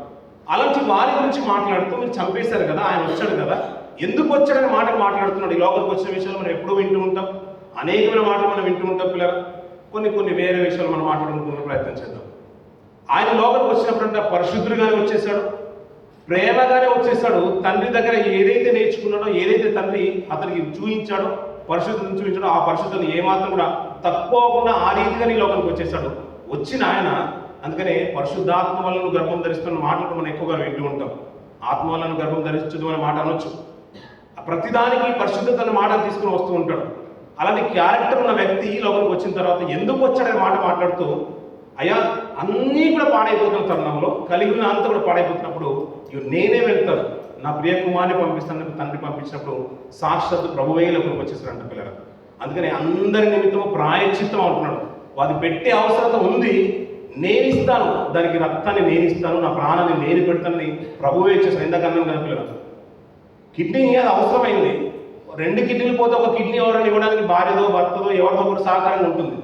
అలాంటి వారి గురించి మాట్లాడుతూ మీరు చంపేశారు కదా, ఆయన వచ్చాడు కదా, ఎందుకు వచ్చాడనే మాటలు మాట్లాడుతున్నాడు. ఈ లోకానికి వచ్చిన విషయాలు మనం ఎప్పుడూ వింటూ ఉంటాం, అనేకమైన మాటలు మనం వింటూ ఉంటాం పిల్లలు. కొన్ని వేరే విషయాలు మనం మాట్లాడుకునే ప్రయత్నం చేద్దాం. ఆయన లోకానికి వచ్చినప్పుడంటే పరిశుద్ధుడిగానే వచ్చేసాడు, ప్రేమగానే వచ్చేసాడు. తండ్రి దగ్గర ఏదైతే నేర్చుకున్నాడో, ఏదైతే తండ్రి అతనికి చూపించాడో, పరిశుద్ధుని చూపించాడో, ఆ పరిశుద్ధిని ఏమాత్రం కూడా తక్కువకుండా ఆ రీతిగా ఈ లోకానికి వచ్చేసాడు. వచ్చిన ఆయన అందుకనే పరిశుద్ధాత్మ వలన గర్భం ధరిస్తున్న మాటలు మనం ఎక్కువగా వింటూ ఉంటాం. ఆత్మ వలన గర్భం ధరించదు అనే మాట అనొచ్చు. ప్రతిదానికి పరిశుద్ధత అనే మాట తీసుకుని వస్తూ ఉంటాడు. అలాంటి క్యారెక్టర్ ఉన్న వ్యక్తి ఈ లోకానికి వచ్చిన తర్వాత ఎందుకు వచ్చాడనే మాట మాట్లాడుతూ, అయ్యా అన్నీ కూడా పాడైపోతున్న తరుణంలో, కలిగిన అంతా కూడా పాడైపోతున్నప్పుడు నేనే వెళ్తాను, నా ప్రియ కుమార్ని పంపిస్తాను తండ్రి పంపించినప్పుడు సాక్షాత్తు ప్రభువే లోకానికి వచ్చేసారంట పిల్లలు. అందుకని అందరి నిమిత్తము ప్రాయశ్చిత్తం అంటున్నాడు. అది పెట్టే అవసరత ఉంది, నేను ఇస్తాను, దానికి రక్తాన్ని నేను ఇస్తాను, నా ప్రాణాన్ని నేను పెడతానని ప్రభువే ఇచ్చేసాను. ఎంతకన్నా కదా పిల్లలు, కిడ్నీ అది అవసరమైంది. 2 కిడ్నీలు పోతే ఒక కిడ్నీ ఎవరైనా ఇవ్వడానికి భార్యదో భర్తదో ఎవరితో కూడా సహకారంగా ఉంటుంది.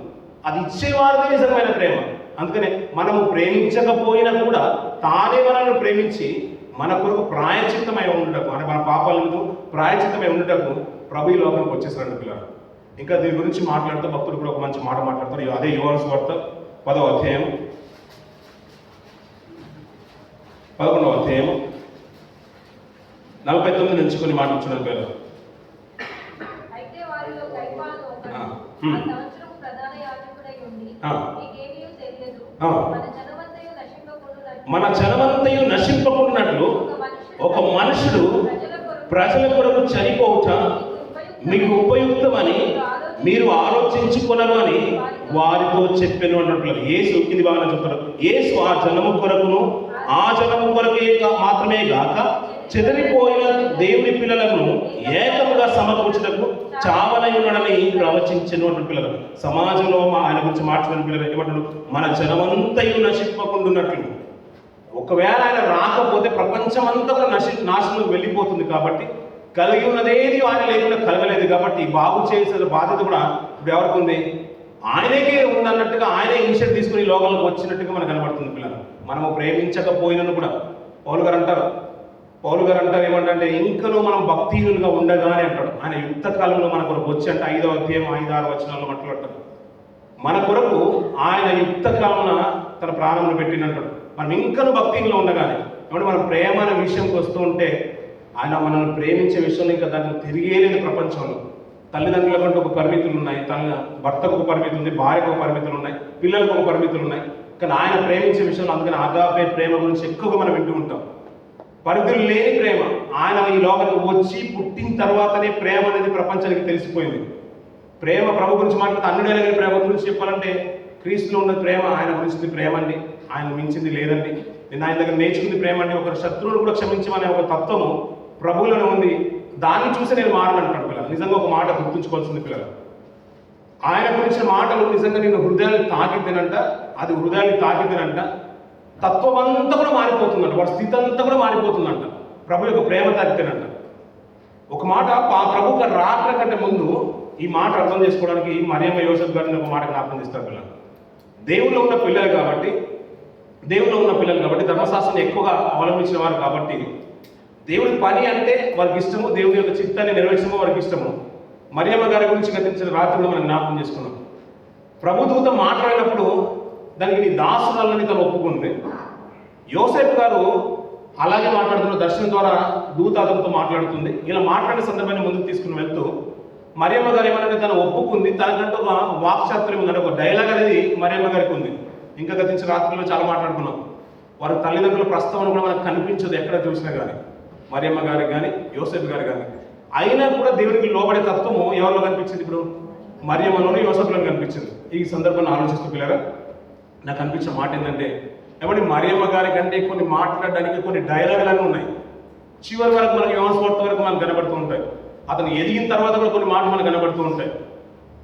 అది ఇచ్చేవారిదే నిజమైన ప్రేమ. అందుకనే మనము ప్రేమించకపోయినా కూడా తానే మనల్ని ప్రేమించి మన కొరకు ప్రాయచిత్తమై ఉండటకు, మన పాపాల మీద ప్రాయచిత్తమై ఉండటకు ప్రభు ఈ లోకానికి వచ్చేసారండి పిల్లలు. ఇంకా దీని గురించి మాట్లాడుతూ భక్తులు కూడా ఒక మంచి మాట మాట్లాడతారు. అదే యోహాను సువార్త 10వ అధ్యాయం 11వ అధ్యాయం 49 నుంచి కొన్ని మాటలు వచ్చిన పిల్లలు. మన జనమంతయు నశింపకున్నట్లు ఒక మనుషుడు ప్రజల కొరకు చనిపోవుట మీకు ఉపయుక్తమని మీరు ఆలోచించుకొనరు అని వారితో చెప్పాను అన్నట్లు. యేసు కింది బాగా చెప్తారు, యేసు ఆ జనము కొరకును ఆ జనము కొరకే మాత్రమే గాక చెదిరిపోయిన దేవుని పిల్లలను ఏకముగా సమకూర్చుటకు చావనై ఉన్నాడని ప్రవచించను అంటు పిల్లలు. సమాజంలో ఆయన గురించి మాట్లాడిన పిల్లలు ఏమంటాడు, మన జనమంతయు నశింపకుండున్నట్లు. ఒకవేళ ఆయన రాకపోతే ప్రపంచమంతా నాశనం వెళ్ళిపోతుంది. కాబట్టి కలిగి ఉన్నదేది ఆయన లేకుండా కలగలేదు. కాబట్టి బాగు చేసే బాధ్యత కూడా ఇప్పుడు ఎవరికి ఉంది? ఆయనకే ఉందన్నట్టుగా ఆయనే ఇనిషియేటివ్ తీసుకుని లోకంలోకి వచ్చినట్టుగా మనకు కనబడుతుంది పిల్లలు. మనము ప్రేమించకపోయినను కూడా పౌలు గారు అంటారు ఏమంటే, ఇంకనూ మనం భక్తిహీనులుగా ఉండగానే అంటాడు. ఆయన యుక్త కాలంలో మన కొరకు వచ్చి అంటే 5వ అధ్యాయం 5-6 వచనాల్లో మాట్లాడతారు. మన కొరకు ఆయన యుక్త కాలమున తన ప్రాణమును పెట్టినట్టు. మనం ఇంకనూ భక్తిలో ఉండగానే కాబట్టి మన ప్రేమ అనే విషయంకి వస్తూ ఉంటే ఆయన మనల్ని ప్రేమించే విషయంలో ఇంకా దాన్ని తిరిగేలేదు. ప్రపంచంలో తల్లిదండ్రుల కంటే ఒక పరిమితులు ఉన్నాయి, భర్తకు ఒక పరిమితి ఉంది, భార్యకు ఒక పరిమితులు ఉన్నాయి, పిల్లలకు ఒక పరిమితులు ఉన్నాయి. కానీ ఆయన ప్రేమించే విషయంలో అందుకని ఆగాపే ప్రేమ గురించి ఎక్కువగా మనం వింటూ ఉంటాం. పరిధులు లేని ప్రేమ. ఆయన ఈ లోకానికి వచ్చి పుట్టిన తర్వాతనే ప్రేమ అనేది ప్రపంచానికి తెలిసిపోయింది. ప్రేమ ప్రభు గురించి మాట్లాడితే అన్యుడైన ప్రేమ గురించి చెప్పాలంటే క్రీస్తులో ఉన్న ప్రేమ ఆయన గురించింది ప్రేమ అండి. ఆయన మించింది లేదండి. నేను ఆయన దగ్గర నేర్చుకుంది ప్రేమ అండి. ఒకరి శత్రువును కూడా క్షమించమనే ఒక తత్వము ప్రభువులోనే ఉంది. దాన్ని చూసి నేను మారనంటాడు పిల్లలు. నిజంగా ఒక మాట గుర్తుంచుకోవాల్సింది పిల్లలు, ఆయన గురించిన మాటలు నిజంగా నేను హృదయాన్ని తాకిద్దేనంట. అది హృదయాన్ని తాకిద్దేనంట. తత్వం అంతా కూడా మారిపోతుందంట, వాడి స్థితి అంతా కూడా మారిపోతుందంట ప్రభు యొక్క ప్రేమ తాకితేనంట. ఒక మాట ప్రభు రాకడ కంటే ముందు ఈ మాట అర్థం చేసుకోవడానికి మరియమ్మ యోసేపు గారిని ఒక మాట జ్ఞాపకం చేస్తారు పిల్లలు. దేవుళ్ళు ఉన్న పిల్లలు కాబట్టి ధర్మశాస్త్రాన్ని ఎక్కువగా అవలంబించిన వారు కాబట్టి దేవుడి పని అంటే వారికి ఇష్టము, దేవుడి యొక్క చిత్తాన్ని నెరవేర్చడము వారికి ఇష్టము. మరియమ్మ గారి గురించి గతించిన రాత్రిలో మనం జ్ఞాపకం చేసుకున్నాం. ప్రభుదూత మాట్లాడినప్పుడు దానికి నీ దాసురాలని తను ఒప్పుకుంది. యోసేపు గారు అలాగే మాట్లాడుతున్న దర్శనం ద్వారా దూత అతనితో మాట్లాడుతుంది. ఇలా మాట్లాడిన సందర్భాన్ని ముందుకు తీసుకుని వెళ్తూ మరియమ్మ గారు ఏమన్నా తను ఒప్పుకుంది. తనకంటూ ఒక వాక్చాతుర్యం ఉందంటే ఒక డైలాగ్ అనేది మరియమ్మ గారికి ఉంది. ఇంకా గతించిన రాత్రిలో చాలా మాట్లాడుకున్నాం. వారి తల్లిదండ్రుల ప్రస్తావన కూడా మనకు కనిపించదు ఎక్కడ చూసినా కానీ, మరియమ్మ గారికి కానీ యోసేపు గారికి కానీ. అయినా కూడా దేవునికి లోబడే తత్వము ఎవరిలో కనిపించింది? ఇప్పుడు మరియమ్మలోనే యోసేపులో కనిపించింది. ఈ సందర్భాన్ని ఆలోచిస్తూ పిల్లరా నాకు అనిపించిన మాట ఏంటంటే, ఏమంటే మరియమ్మ గారి కంటే కొన్ని మాట్లాడడానికి కొన్ని డైలాగులన్నీ ఉన్నాయి. చివరి వరకు మనకి యోహాను సువార్త వరకు మనకు కనబడుతూ ఉంటాయి. అతను ఎదిగిన తర్వాత కూడా కొన్ని మాటలు మనకు కనబడుతూ ఉంటాయి.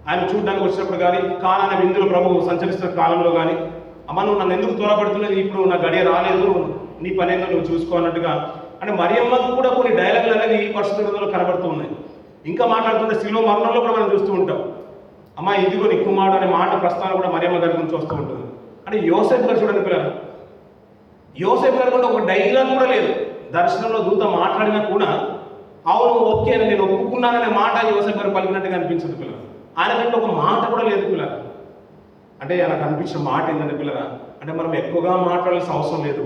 ఆయన చూడడానికి వచ్చినప్పుడు కానీ, కానాన విందులు ప్రభువు సంచరిస్తున్న కాలంలో కానీ, అమ్మ నువ్వు నన్ను ఎందుకు త్వరపడుతున్నది, ఇప్పుడు నా గడియ రాలేదు, నీ పని ఏందో నువ్వు చూసుకో అన్నట్టుగా. అంటే మరియమ్మకు కూడా కొన్ని డైలాగులు అనేది పరిశుద్ధ గ్రంథంలో కనబడుతూ ఉన్నాయి. ఇంకా మాట్లాడుతుంటే శిలువ మరణంలో కూడా మనం చూస్తూ ఉంటాం. అమ్మ ఇదిగో నీ కుమారుడు అనే మాట ప్రస్తావన కూడా మరియమ్మ గారి గురించి వస్తూ ఉంటుంది. అంటే యోసేపు గారు చూడండి పిల్లలు, యోసేపు గారు కూడా ఒక డైలాగ్ కూడా లేదు. దర్శనంలో దూత మాట్లాడినా కూడా అవును ఓకే అని నేను ఒప్పుకున్నాననే మాట యోసేపు గారు పలికినట్టుగా అనిపించింది పిల్లలు. ఆయనకంటే ఒక మాట కూడా లేదు పిల్లలు. అంటే నాకు అనిపించిన మాట ఏంటంటే పిల్లరా, అంటే మనం ఎక్కువగా మాట్లాడాల్సిన అవసరం లేదు,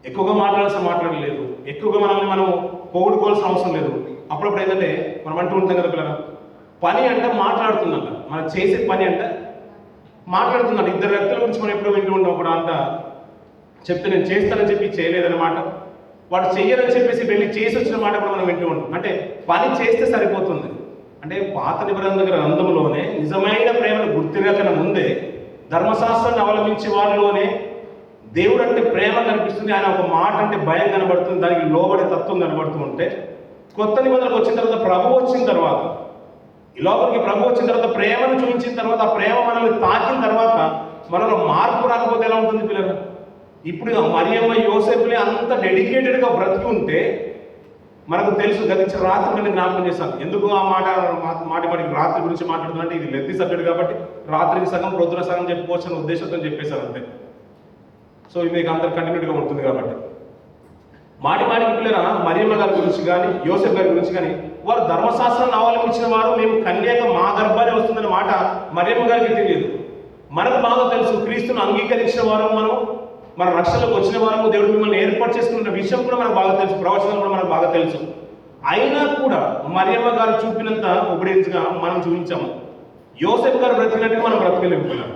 ఎక్కువగా మాట్లాడలేదు, ఎక్కువగా మనల్ని మనం పొగుడుకోవాల్సిన అవసరం లేదు. అప్పుడప్పుడు ఏంటంటే మనం అంటూ ఉంటాం కదా పిల్లరా, పని అంటే మాట్లాడుతుందంట, మనం చేసే పని అంటే మాట్లాడుతుందంట. ఇద్దరు వ్యక్తుల గురించి మనం ఎప్పుడో వింటూ ఉంటాం. అప్పుడు అంట చెప్తే నేను చేస్తానని చెప్పి చేయలేదన్నమాట, వాడు చెయ్యరని చెప్పేసి వెళ్ళి చేసి వచ్చిన మాట కూడా మనం వింటూ ఉంటాం. అంటే పని చేస్తే సరిపోతుంది. అంటే పాత నిబంధన గ్రంథంలోనే నిజమైన ప్రేమను గుర్తిరకన ముందే ధర్మశాస్త్రాన్ని అవలంబించే వారిలోనే దేవుడు అంటే ప్రేమ కనిపిస్తుంది. ఆయన ఒక మాట అంటే భయం కనబడుతుంది, దానికి లోబడే తత్వం కనబడుతూ ఉంటే, కొత్త నిబంధనకు వచ్చిన తర్వాత ప్రభు వచ్చిన తర్వాత, ఈ లోపలికి ప్రభు వచ్చిన తర్వాత ప్రేమను చూపించిన తర్వాత, ఆ ప్రేమ మనల్ని తాకిన తర్వాత మనలో మార్పు రాకపోతే ఎలా ఉంటుంది పిల్లలు? ఇప్పుడు మరియమ్మ యోసేపులే అంత డెడికేటెడ్గా బ్రతికి ఉంటే మనకు తెలుసు. గతించిన రాత్రి నేను జ్ఞాపకం చేశాను. ఎందుకు ఆ మాటికి రాత్రి గురించి మాట్లాడుతుందంటే ఇది లెంతి సబ్జెక్ట్ కాబట్టి రాత్రికి సగం ప్రొద్దున సగం చెప్పుకోవచ్చు అనే ఉద్దేశంతో చెప్పేశాను అంతే. సో ఇది మీకు అందరు కంటిన్యూగా ఉంటుంది కాబట్టి మాటికి పిల్లరా మరియమ్మ గారి గురించి కానీ యోసేపు గారి గురించి కానీ వారు ధర్మశాస్త్రాన్ని అవలంబించిన వారు. మేము కన్యాక మా గర్భాన్ని వస్తుందనే మాట మరియమ్మ గారికి తెలియదు. మనకు బాగా తెలుసు. క్రీస్తును అంగీకరించిన వారు, మన రక్షణలోకి వచ్చిన వారము, దేవుడు మిమ్మల్ని ఏర్పాటు చేసుకున్న విషయం కూడా మనకు బాగా తెలుసు, ప్రవచనం కూడా మనకు బాగా తెలుసు. అయినా కూడా మరియమ్మ గారు చూపినంత ఒబిడియన్స్గా మనం చూపించాము. యోసేపు గారు బ్రతికినట్టుగా మనం బ్రతకలేము పిల్లలు.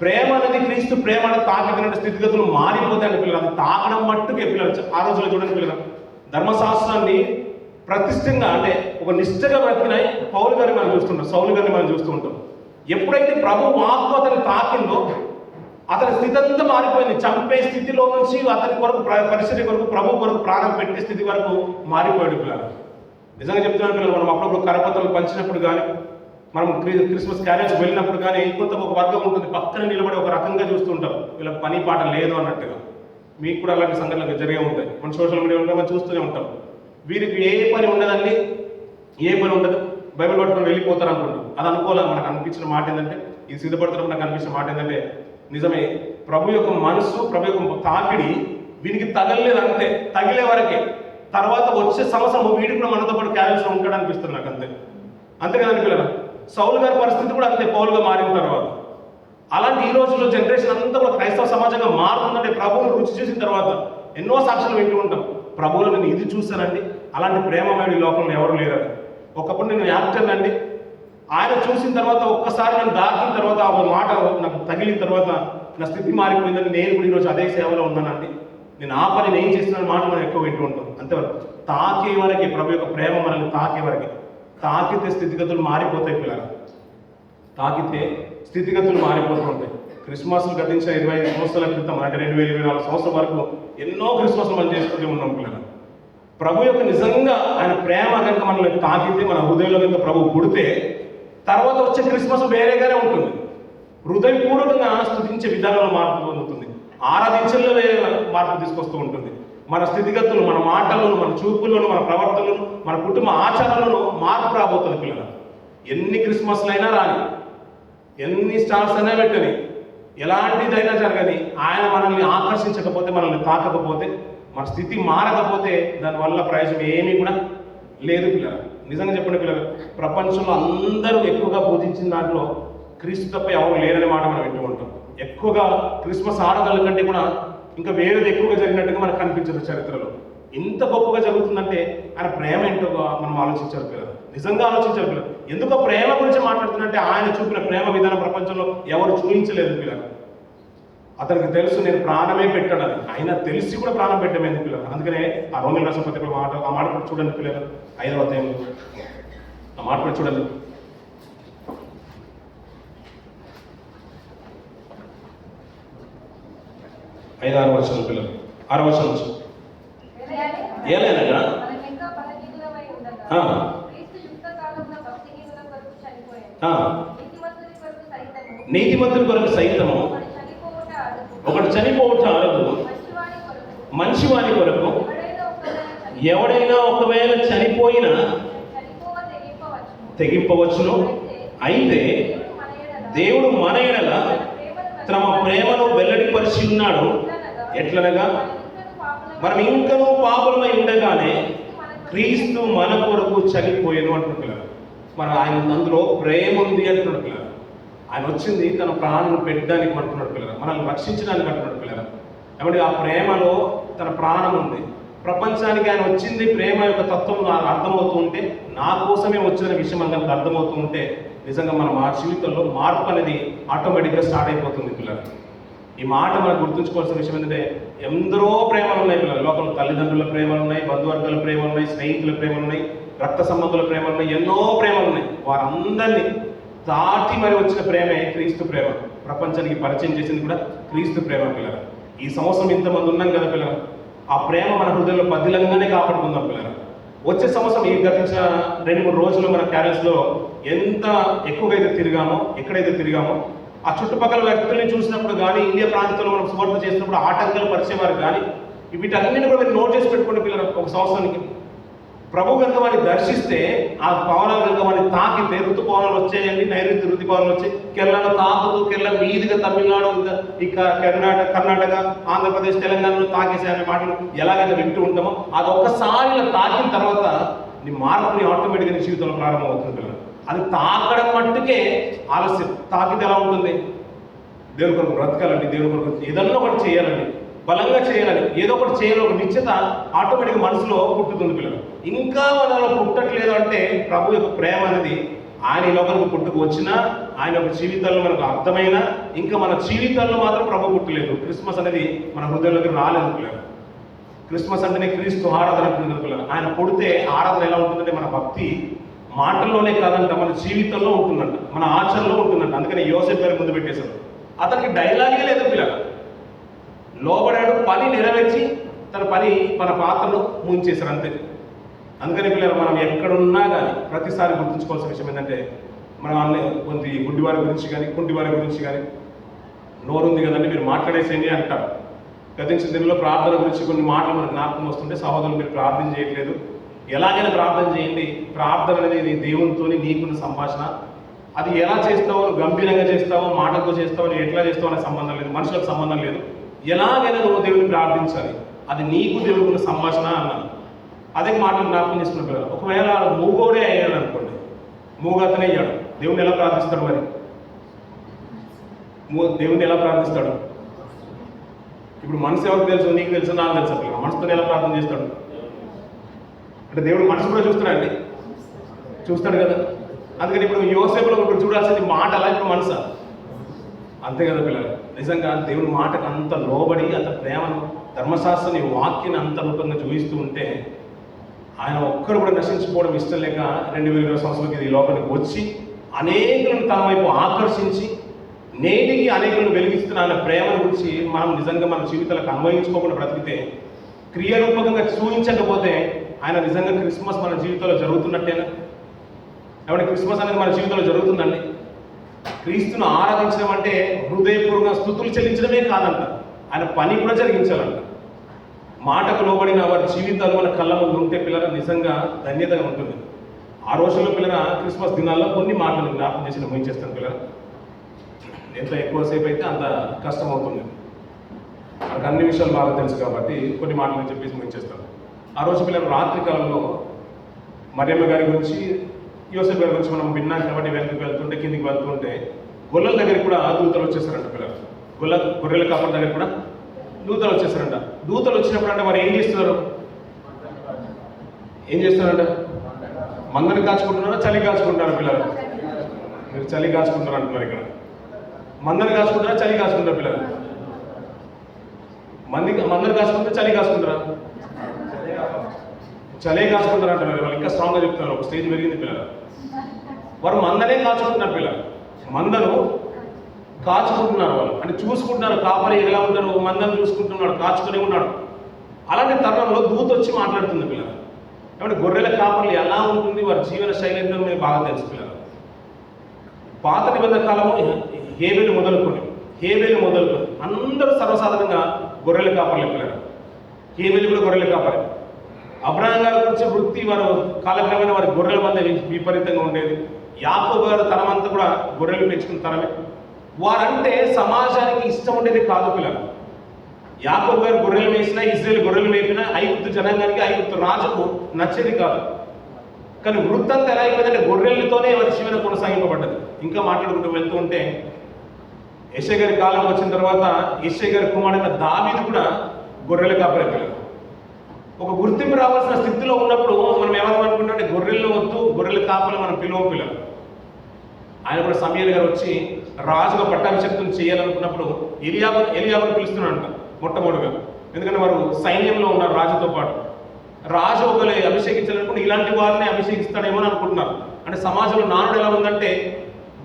ప్రేమ అనేది క్రీస్తు ప్రేమ అనేది తాకిన స్థితిగతులు మారిపోతాయని పిల్లలు. అది తాకడం మట్టుకే పిల్లలు. ఆ రోజుల్లో చూడండి పిల్లలు, ధర్మశాస్త్రాన్ని ప్రతిష్టంగా అంటే ఒక నిష్ఠగా బ్రతికిన పౌలు గారిని మనం చూస్తుంటాం, సౌలు గారిని మనం చూస్తూ ఉంటాం. ఎప్పుడైతే ప్రభు వాక్కు అతను తాకిందో అతని స్థితి అంతా మారిపోయింది. చంపే స్థితిలో నుంచి అతని కొరకు పరిస్థితి కొరకు ప్రభు కొరకు ప్రాణం పెట్టే స్థితి వరకు మారిపోయాడు పిల్లలు. నిజంగా చెప్తున్నాను పిల్లలు, మనం అప్పుడప్పుడు కరపత్రాలు పంచినప్పుడు కానీ, మనం క్రిస్మస్ క్యారేజ్ వెళ్ళినప్పుడు కానీ కొంత ఒక వర్గం ఉంటుంది, పక్కన నిలబడి ఒక రకంగా చూస్తూ ఉంటాం, వీళ్ళ పని పాట లేదు అన్నట్టుగా. మీకు కూడా అలాంటి సంఘటనలు జరిగే ఉంటాయి. మన సోషల్ మీడియాలో మనం చూస్తూనే ఉంటాం. వీరికి ఏ పని ఉండదండి, ఏ పని ఉండదు, బైబిల్ పట్టుకొని వెళ్ళిపోతారు అనుకుంటాం. అది అనుకోలేదు. మనకు అనిపించిన మాట ఏంటంటే, ఈ సిద్ధపడుతున్నప్పుడు నాకు అనిపించిన మాట ఏంటంటే, నిజమే ప్రభు యొక్క మనసు, ప్రభు యొక్క తాకిడి వీనికి తగలలేదు అంతే, తగిలే వరకే. తర్వాత వచ్చే సంవత్సరం వీడికి కూడా మనతో పాటు క్యారెల్స్లో ఉంటాడు అనిపిస్తుంది నాకు అంతే. అంతే కదండి పిల్లలు. సౌలు గారి పరిస్థితి కూడా అంతే పౌలుగా మారిన తర్వాత. అలాంటి ఈ రోజుల్లో జనరేషన్ అంతా కూడా క్రైస్తవ సమాజంగా మారుతుందంటే ప్రభువును రుచి చూసిన తర్వాత ఎన్నో సాక్ష్యాలు వింటూ ఉంటాం. ప్రభువులు నేను ఇది చూశానండి, అలాంటి ప్రేమమైన ఈ లోకంలో ఎవరు లేరని. ఒకప్పుడు నేను యాక్టర్ అండి, ఆయన చూసిన తర్వాత ఒక్కసారి నన్ను దాకిన తర్వాత ఆ మాట నాకు తగిలిన తర్వాత నా స్థితి మారిపోయిందని నేను కూడా ఈరోజు అదే సేవలో ఉన్నానండి. నేను ఆ పని నేను చేసిన మాట మనం ఎక్కువ వింటూ ఉంటాం. అంతేవరకు తాకే వరకే ప్రభు యొక్క ప్రేమ మనల్ని తాకే వరకే. తాకితే స్థితిగతులు మారిపోతాయి పిల్లలు, తాకితే స్థితిగతులు మారిపోతూ ఉంటాయి. క్రిస్మస్లు గతించిన 25 సంవత్సరాల క్రితం అంటే 2024 సంవత్సరం వరకు ఎన్నో క్రిస్మస్లు మనం చేసుకుంటూ ఉన్నాం పిల్లలు. ప్రభు యొక్క నిజంగా ఆయన ప్రేమ కనుక మనల్ని తాకితే, మన హృదయంలో కనుక ప్రభు పుడితే తర్వాత వచ్చే క్రిస్మస్ వేరేగానే ఉంటుంది. హృదయపూర్వకంగా స్తుతించే విధానంలో మార్పు పొందుతుంది, ఆరాధించల్లో వేరే మార్పు తీసుకొస్తూ ఉంటుంది. మన స్థితిగతులు, మన మాటలను, మన చూపులను, మన ప్రవర్తనలను, మన కుటుంబ ఆచారాలను మార్పు రాబోతుంది పిల్లలు. ఎన్ని క్రిస్మస్లు అయినా రాని, ఎన్ని స్టార్స్ అయినా పెట్టని, ఎలాంటిదైనా జరగని, ఆయన మనల్ని ఆకర్షించకపోతే, మనల్ని తాకకపోతే, మన స్థితి మారకపోతే దానివల్ల ప్రయోజనం ఏమీ కూడా లేదు పిల్లలు. నిజంగా చెప్పండి పిల్లలు, ప్రపంచంలో అందరూ ఎక్కువగా పూజించిన దాంట్లో క్రీస్తు తప్ప ఎవరు లేరనే మాట మనం వింటూ ఉంటాం. ఎక్కువగా క్రిస్మస్ ఆడగల కంటే కూడా ఇంకా వేరేది ఎక్కువగా జరిగినట్టుగా మనకు కనిపించదు చరిత్రలో. ఇంత గొప్పగా జరుగుతుందంటే ఆయన ప్రేమ ఏంటో మనం ఆలోచించాలి పిల్లలు, నిజంగా ఆలోచించాలి పిల్లలు. ఎందుకో ప్రేమ గురించి మాట్లాడుతున్నట్టే ఆయన చూపిన ప్రేమ విధానం ప్రపంచంలో ఎవరు చూపించలేదు పిల్లలు. అతనికి తెలుసు నేను ప్రాణమే పెట్టాడని, ఆయన తెలిసి కూడా ప్రాణం పెట్టమేంది పిల్లలు. అందుకనే ఆ రోమిల రాసిన పత్రికలో ఆ మాట కూడా చూడండి పిల్లలు, 5వ అధ్యాయంలో ఆ మాట కూడా చూడండి. 5-6 వర్షాలు పిల్లలు, 6వ వర్షం నుంచి ఏలైనగా నీతిమంతుల కొరకు సైతము ఒకటి చనిపోవట అరదు, మంచివాని కొరకు ఎవడైనా ఒకవేళ చనిపోయినా తెగింపవచ్చును. అయితే దేవుడు మన ఎడల తమ ప్రేమను వెల్లడిపరిచి ఉన్నాడు. ఎట్లనగా మనం ఇంకనూ పాపులమై ఉండగానే క్రీస్తు మన కొరకు చనిపోయాను అంటున్నారు. మన ఆయన అందులో ప్రేమ ఉంది అంటున్నాడు పిల్లలు. ఆయన వచ్చింది తన ప్రాణాలను పెట్టడానికి అంటున్నాడు పిల్లలు, మనల్ని రక్షించడానికి అంటున్నాడు పిల్లలు. కాబట్టి ఆ ప్రేమలో తన ప్రాణం ఉంది. ప్రపంచానికి ఆయన వచ్చింది ప్రేమ యొక్క తత్వం అర్థమవుతూ ఉంటే, నా కోసమే వచ్చిన విషయం అందరికి అర్థమవుతూ ఉంటే నిజంగా మనం ఆ జీవితంలో మార్పు అనేది ఆటోమేటిక్గా స్టార్ట్ అయిపోతుంది పిల్లలు. ఈ మాట మనం గుర్తుంచుకోవాల్సిన విషయం ఏంటంటే, ఎందరో ప్రేమలు ఉన్నాయి పిల్లలు లోకంలో. తల్లిదండ్రుల ప్రేమలు ఉన్నాయి, బంధువర్గాల ప్రేమలు ఉన్నాయి, స్నేహితుల ప్రేమలు ఉన్నాయి, రక్త సంబంధుల ప్రేమలు ఉన్నాయి, ఎన్నో ప్రేమలు ఉన్నాయి. వారందరినీ దాటి మరి వచ్చిన ప్రేమే క్రీస్తు ప్రేమ. ప్రపంచానికి పరిచయం చేసింది కూడా క్రీస్తు ప్రేమ పిల్లలు. ఈ సంవత్సరం ఇంతమంది ఉన్నాం కదా పిల్లలు, ఆ ప్రేమ మన హృదయంలో పదిలంగానే కాపాడుకుందాం పిల్లలు. వచ్చే సంవత్సరం ఈ గతించిన 2-3 రోజులు మన క్యారెన్స్లో ఎంత ఎక్కువగా అయితే తిరిగామో, ఎక్కడైతే తిరిగామో ఆ చుట్టుపక్కల వ్యక్తుల్ని చూసినప్పుడు కానీ, ఇండియా ప్రాంతంలో మనం సువార్త చేసినప్పుడు ఆటంకాలు పరిచేవారు కానీ, వీటన్నిటిని కూడా మీరు నోట్ చేసి పెట్టుకోండి పిల్లలు. ఒక సంవత్సరానికి ప్రభు కనుక వారిని దర్శిస్తే, ఆ పవనాలు కనుక వారిని తాకితే, ఋతుపవనాలు వచ్చాయండి, నైరుతి ఋతుపవనాలు వచ్చి కేరళలో తాకుతూ కేరళ మీదుగా తమిళనాడు, ఇక కర్ణాటక, ఆంధ్రప్రదేశ్, తెలంగాణలో తాకేసాయనే మాటలు ఎలాగైతే వింటూ ఉంటామో, అది ఒక్కసారి ఇలా తాకిన తర్వాత నీ మార్పుని ఆటోమేటిక్గా నీ జీవితంలో ప్రారంభమవుతుంది పిల్లలు. అది తాకడం మట్టుకే ఆలస్యం. తాకితే ఎలా ఉంటుంది? దేవుని కొరకు బ్రతకాలండి, దేవుని కొరకు ఏదన్నా ఒకటి చేయాలండి, బలంగా చేయాలని, ఏదో ఒకటి చేయాలి, ఒక నిశ్చిత ఆటోమేటిక్గా మనసులో పుట్టుతుంది పిల్లలు. ఇంకా మనలో పుట్టట్లేదు అంటే ప్రభు యొక్క ప్రేమ అనేది ఆయన ఈ లోకానికి పుట్టుకు వచ్చినా, ఆయన యొక్క జీవితాల్లో మనకు అర్థమైనా, ఇంకా మన జీవితాల్లో మాత్రం ప్రభు పుట్టలేదు. క్రిస్మస్ అనేది మన హృదయంలోకి రాలేదు పిల్లలు. క్రిస్మస్ అంటేనే క్రీస్తు ఆరాధన అంటుంది పిల్లలు. ఆయన పుడితే ఆరాధన ఎలా ఉంటుందంటే, మన భక్తి మాటల్లోనే కాదంట, మన జీవితంలో ఉంటుందంట, మన ఆచరణలో ఉంటుందంట. అందుకని యోసేపు గారి ముందు పెట్టేశారు. అతనికి డైలాగే లేదు పిల్లలు. లోబడాడు, పని నెరవేర్చి మన పాత్రను ముంచేశారు అంతే. అందుకని పిల్లలు మనం ఎక్కడున్నా కానీ ప్రతిసారి గుర్తుంచుకోవాల్సిన విషయం ఏంటంటే, మనం కొంత గుడ్డివారి గురించి కానీ, కుంటివారి గురించి కానీ, నోరుంది కదండి మీరు మాట్లాడేసేయండి అంటారు. గతించిన దినంలో ప్రార్థన గురించి కొన్ని మాటలు మనకు జ్ఞాపకం వస్తుంటే, సహోదరులు మీరు ప్రార్థన చేయట్లేదు, ఎలాగైనా ప్రార్థన చేయండి. ప్రార్థన అనేది దేవునితో నీకున్న సంభాషణ. అది ఎలా చేస్తావో, గంభీరంగా చేస్తావో, మాటలతో చేస్తావో, నువ్వు ఎట్లా చేస్తావో అనే సంబంధం లేదు, మనుషులకు సంబంధం లేదు. ఎలాగైనా నువ్వు దేవుని ప్రార్థించాలి, అది నీకు దేవుడుకున్న సంభాషణ అన్నాను. అదే మాటలు జ్ఞాపకం చేసుకున్న పిల్లలు. ఒకవేళ మూగోడే అయ్యాడు అనుకోండి, మూగతనే అయ్యాడు, దేవుణ్ణి ఎలా ప్రార్థిస్తాడు మరి? దేవుణ్ణి ఎలా ప్రార్థిస్తాడు? ఇప్పుడు మనసు ఎవరికి తెలుసు? నీకు తెలుసు, నాకు తెలుసు. అసలు మనసుతో ఎలా ప్రార్థన చేస్తాడు అంటే దేవుడు మనసు కూడా చూస్తాడండి, చూస్తాడు కదా. అందుకని ఇప్పుడు యోసేపులో ఇప్పుడు చూడాల్సింది మాట అలా, ఇప్పుడు మనసా? అంతే కదా పిల్లలు. నిజంగా దేవుని మాటకు అంత లోబడి అంత ప్రేమను ధర్మశాస్త్రాన్ని వాక్యాన్ని అంత రూపంగా చూపిస్తూ ఉంటే ఆయన ఒక్కరు కూడా నశించుకోవడం ఇష్టం లేక 2020 సంవత్సరాలకి ఈ లోకానికి వచ్చి అనేకులను తన వైపు ఆకర్షించి నేటికి అనేకులను వెలిగిస్తున్న ఆయన ప్రేమను గురించి మనం నిజంగా మన జీవితాలకు అన్వయించుకోకుండా బ్రతికితే, క్రియారూపకంగా చూపించకపోతే ఆయన నిజంగా క్రిస్మస్ మన జీవితంలో జరుగుతున్నట్టేనా? ఏమంటే క్రిస్మస్ అనేది మన జీవితంలో జరుగుతుందండి. క్రీస్తును ఆరాధించడం అంటే హృదయపూర్వకంగా స్తుతులు చెల్లించడమే కాదంట, ఆయన పని కూడా జరిగించాలంట. మాటకు లోబడిన వారి జీవితాలు మన కళ్ళ ముందు ఉంటే పిల్లల నిజంగా ధన్యతగా ఉంటుంది. ఆ రోజుల్లో పిల్లల క్రిస్మస్ దినాల్లో కొన్ని మాటలు జ్ఞాపకం చేసి ముగించేస్తాను పిల్లల. ఎంత ఎక్కువసేపు అయితే అంత కష్టం అవుతుంది. మనకు అన్ని విషయాలు బాగా తెలుసు కాబట్టి కొన్ని మాటలు చెప్పేసి ముగించేస్తాను. ఆ రోజు పిల్లలు రాత్రి కాలంలో మరియమ్మ గారి గురించి, యోసేపు గారి గురించి మనం విన్నాం కాబట్టి వెళ్తుంటే కిందికి వెళ్తుంటే గొల్లల దగ్గరికి కూడా దూతలు వచ్చేస్తారంట పిల్లలు. గొర్రెల కాపల దగ్గర కూడా దూతలు వచ్చేస్తారంట. దూతలు వచ్చినప్పుడు అంటే మరి ఏం చేస్తున్నారు? ఏం చేస్తున్నారంట? మందని కాచుకుంటున్నారా, చలి కాచుకుంటున్నారా పిల్లలు? మీరు చలి కాచుకుంటారు అంటున్నారు ఇక్కడ. మందని కాచుకుంటారా, చలి కాచుకుంటారా పిల్లలు? మందని కాచుకుంటారా, చలి కాచుకుంటారా? చలే కాచుకుంటారు అంటున్నారు. వాళ్ళు ఇంకా స్ట్రాంగ్గా చెప్తున్నారు. ఒక స్టేజ్ పెరిగింది పిల్లలు. వారు మందనే కాచుకుంటున్నారు పిల్లలు. మందను కాచుకుంటున్నారు వాళ్ళు, అంటే చూసుకుంటున్నారు. కాపరి ఎలా ఉంటారు? మందను చూసుకుంటున్నాడు, కాచుకునే ఉన్నాడు. అలాంటి తరుణంలో దూత వచ్చి మాట్లాడుతుంది పిల్లలు. ఏమంటే గొర్రెల కాపర్లు ఎలా ఉంటుంది, వారి జీవన శైలి ఎంతో మీకు బాగా తెలుసు పిల్లలు. పాత నిబంధన కాలము హేబేలు మొదలుకొని అందరూ సర్వసాధారణంగా గొర్రెల కాపర్లే పిల్లలు. హేబేలు కూడా గొర్రెల కాపరి. అబ్రహాం గారి గురించి వృత్తి, వారు కాలక్రమేణా వారి గొర్రెల మంద విపరీతంగా ఉండేది. యాకోబు గారు తనమంతా కూడా గొర్రెలు పెంచుకున్న తరమే. వారంటే సమాజానికి ఇష్టం ఉండేది కాదు పిల్లలు. యాకోబు గారు గొర్రెలు వేసినా, ఇజ్రాయేల్ గొర్రెలు వేపినా ఐగుప్తు జనాంగానికి, ఐగుప్తు రాజుకు నచ్చేది కాదు. కానీ వృత్తంతా ఎలా అయిపోయిందంటే గొర్రెలతోనే వారి జీవనం కొనసాగింపబడ్డది. ఇంకా మాట్లాడుకుంటూ వెళ్తూ ఉంటే యెషయా గారి కాలం వచ్చిన తర్వాత యెషయా గారి కుమారుడైన దావీదు కూడా గొర్రెల కాపరి పిల్లలు. ఒక గుర్తింపు రావాల్సిన స్థితిలో ఉన్నప్పుడు మనం ఏమనుకుంటామంటే గొర్రెల్లో వద్దు, గొర్రెల కాపలు మనం పిలువ పిల్లలు. ఆయన కూడా సమూయేలు గారు వచ్చి రాజుగా పట్టాభిషేకం చేయాలనుకున్నప్పుడు ఎలియాబును పిలుస్తున్నాడంట మొట్టమొదటిగా. ఎందుకంటే వారు సైన్యంలో ఉన్నారు రాజుతో పాటు. రాజు ఒకరు అభిషేకించాలనుకుంటే ఇలాంటి వారిని అభిషేకిస్తాడేమో అని అనుకుంటున్నారు. అంటే సమాజంలో నానుడు ఎలా ఉందంటే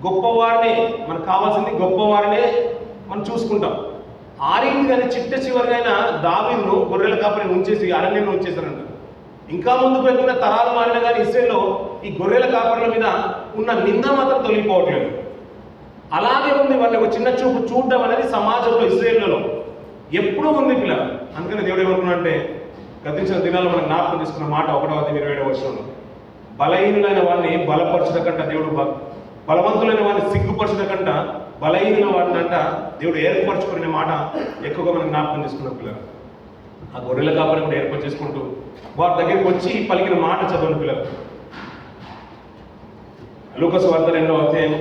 గొప్పవారిని, మనకు కావాల్సింది గొప్పవారినే మనం చూసుకుంటాం. ఆ రీతిగానే చివరిగా దావీదును గొర్రెల కాపరిని ఉంచేసి అరణ్యంలో ఉంచేశారంట. ఇంకా ముందుకు వెళ్తున్న తరాలు మారిన కానీ ఇస్రాయేల్లో ఈ గొర్రెల కాపరుల మీద ఉన్న నింద మాత్రం తొలగిపోవట్లేదు. అలాగే ఉంది. వాళ్ళని ఒక చిన్న చూపు చూడడం అనేది సమాజంలో ఇస్రాయేల్లో ఎప్పుడూ ఉంది పిల్లలు. అందుకని దేవుడు ఏమనుకున్నాడంటే గతించిన దినాల్లో మనం జ్ఞాపకం తీసుకున్న మాట 1-27 వచనంలో, బలహీనులైన వాడిని బలపరచడం కంట దేవుడు, బలవంతులైన వాడిని సిగ్గుపరచడం కంట బలహీన వాడిని అంట దేవుడు ఏర్పరచుకునే మాట ఎక్కువగా మనం జ్ఞాపకం తీసుకున్నాం పిల్లలు. ఆ గొర్రెల కాపరి కూడా ఏర్పాటు చేసుకుంటూ వారి దగ్గరికి వచ్చి పలికిన మాట చదవండి పిల్లలు. లూకాసు వార్త 2వ అధ్యాయం.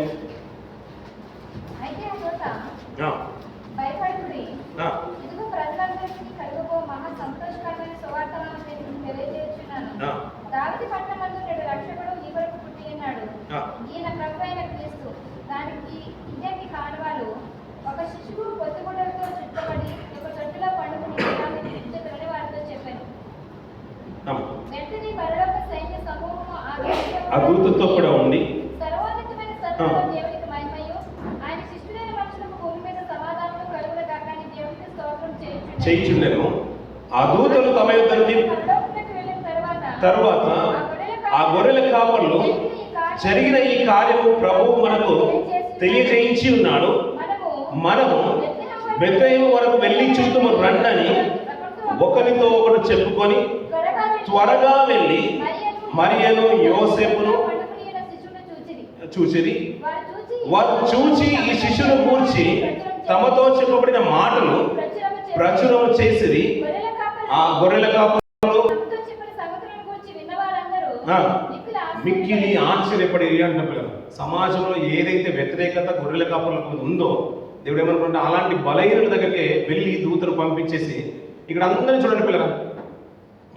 ఈయన ప్రభువైన క్రీస్తు. దానికి ఇదేంటి కారణాలు? ఒక శిశువు పొత్తుగుడ్డలతో చుట్టబడి ఒక చెట్టులో పండుకుని వారితో చెప్పాను. వెంటనే పరలోక సైన్య సమూహము ఆ దూతతో కూడా ఉండి సర్వోన్నతమైన సర్వోన్నత దేవునికి మహిమయు ఆయన శిష్యులైన మనుషులకు భూమి మీద సమాధానము కలుగును గాక అని దేవునికి స్తోత్రం చేయుచుండెను. ఆ దూతలు తమ యుద్ధకి పరలోకమునకు వెళ్ళిన తరువాత ఆ గొర్రెల కాపర్లు జరిగిన ఈ కార్యము ప్రభువు మనకు తెలియజేయించి ఉన్నాడు. మనము బెత్లెహేము వరకు వెళ్ళి చూద్దాము రండని ఒకరితో ఒకరు చెప్పుకొని త్వరగా వెళ్ళి మరియను యోసేపును చూచిరి. వారు చూచి ఈ శిశువును గూర్చి తమతో చెప్పబడిన మాటలు ప్రచురం చేసిరి. ఆ గొర్రెల కాపరులు మిక్కిలి ఆశ్చర్యపడి అంటున్న పిల్లలు. సమాజంలో ఏదైతే వ్యతిరేకత గొర్రెల కాపరులకు ఉందో దేవుడు ఏమనుకుంటే అలాంటి బలహీనుల దగ్గరికి వెళ్ళి దూతను పంపించేసి ఇక్కడ అందరినీ చూడండి పిల్లలు.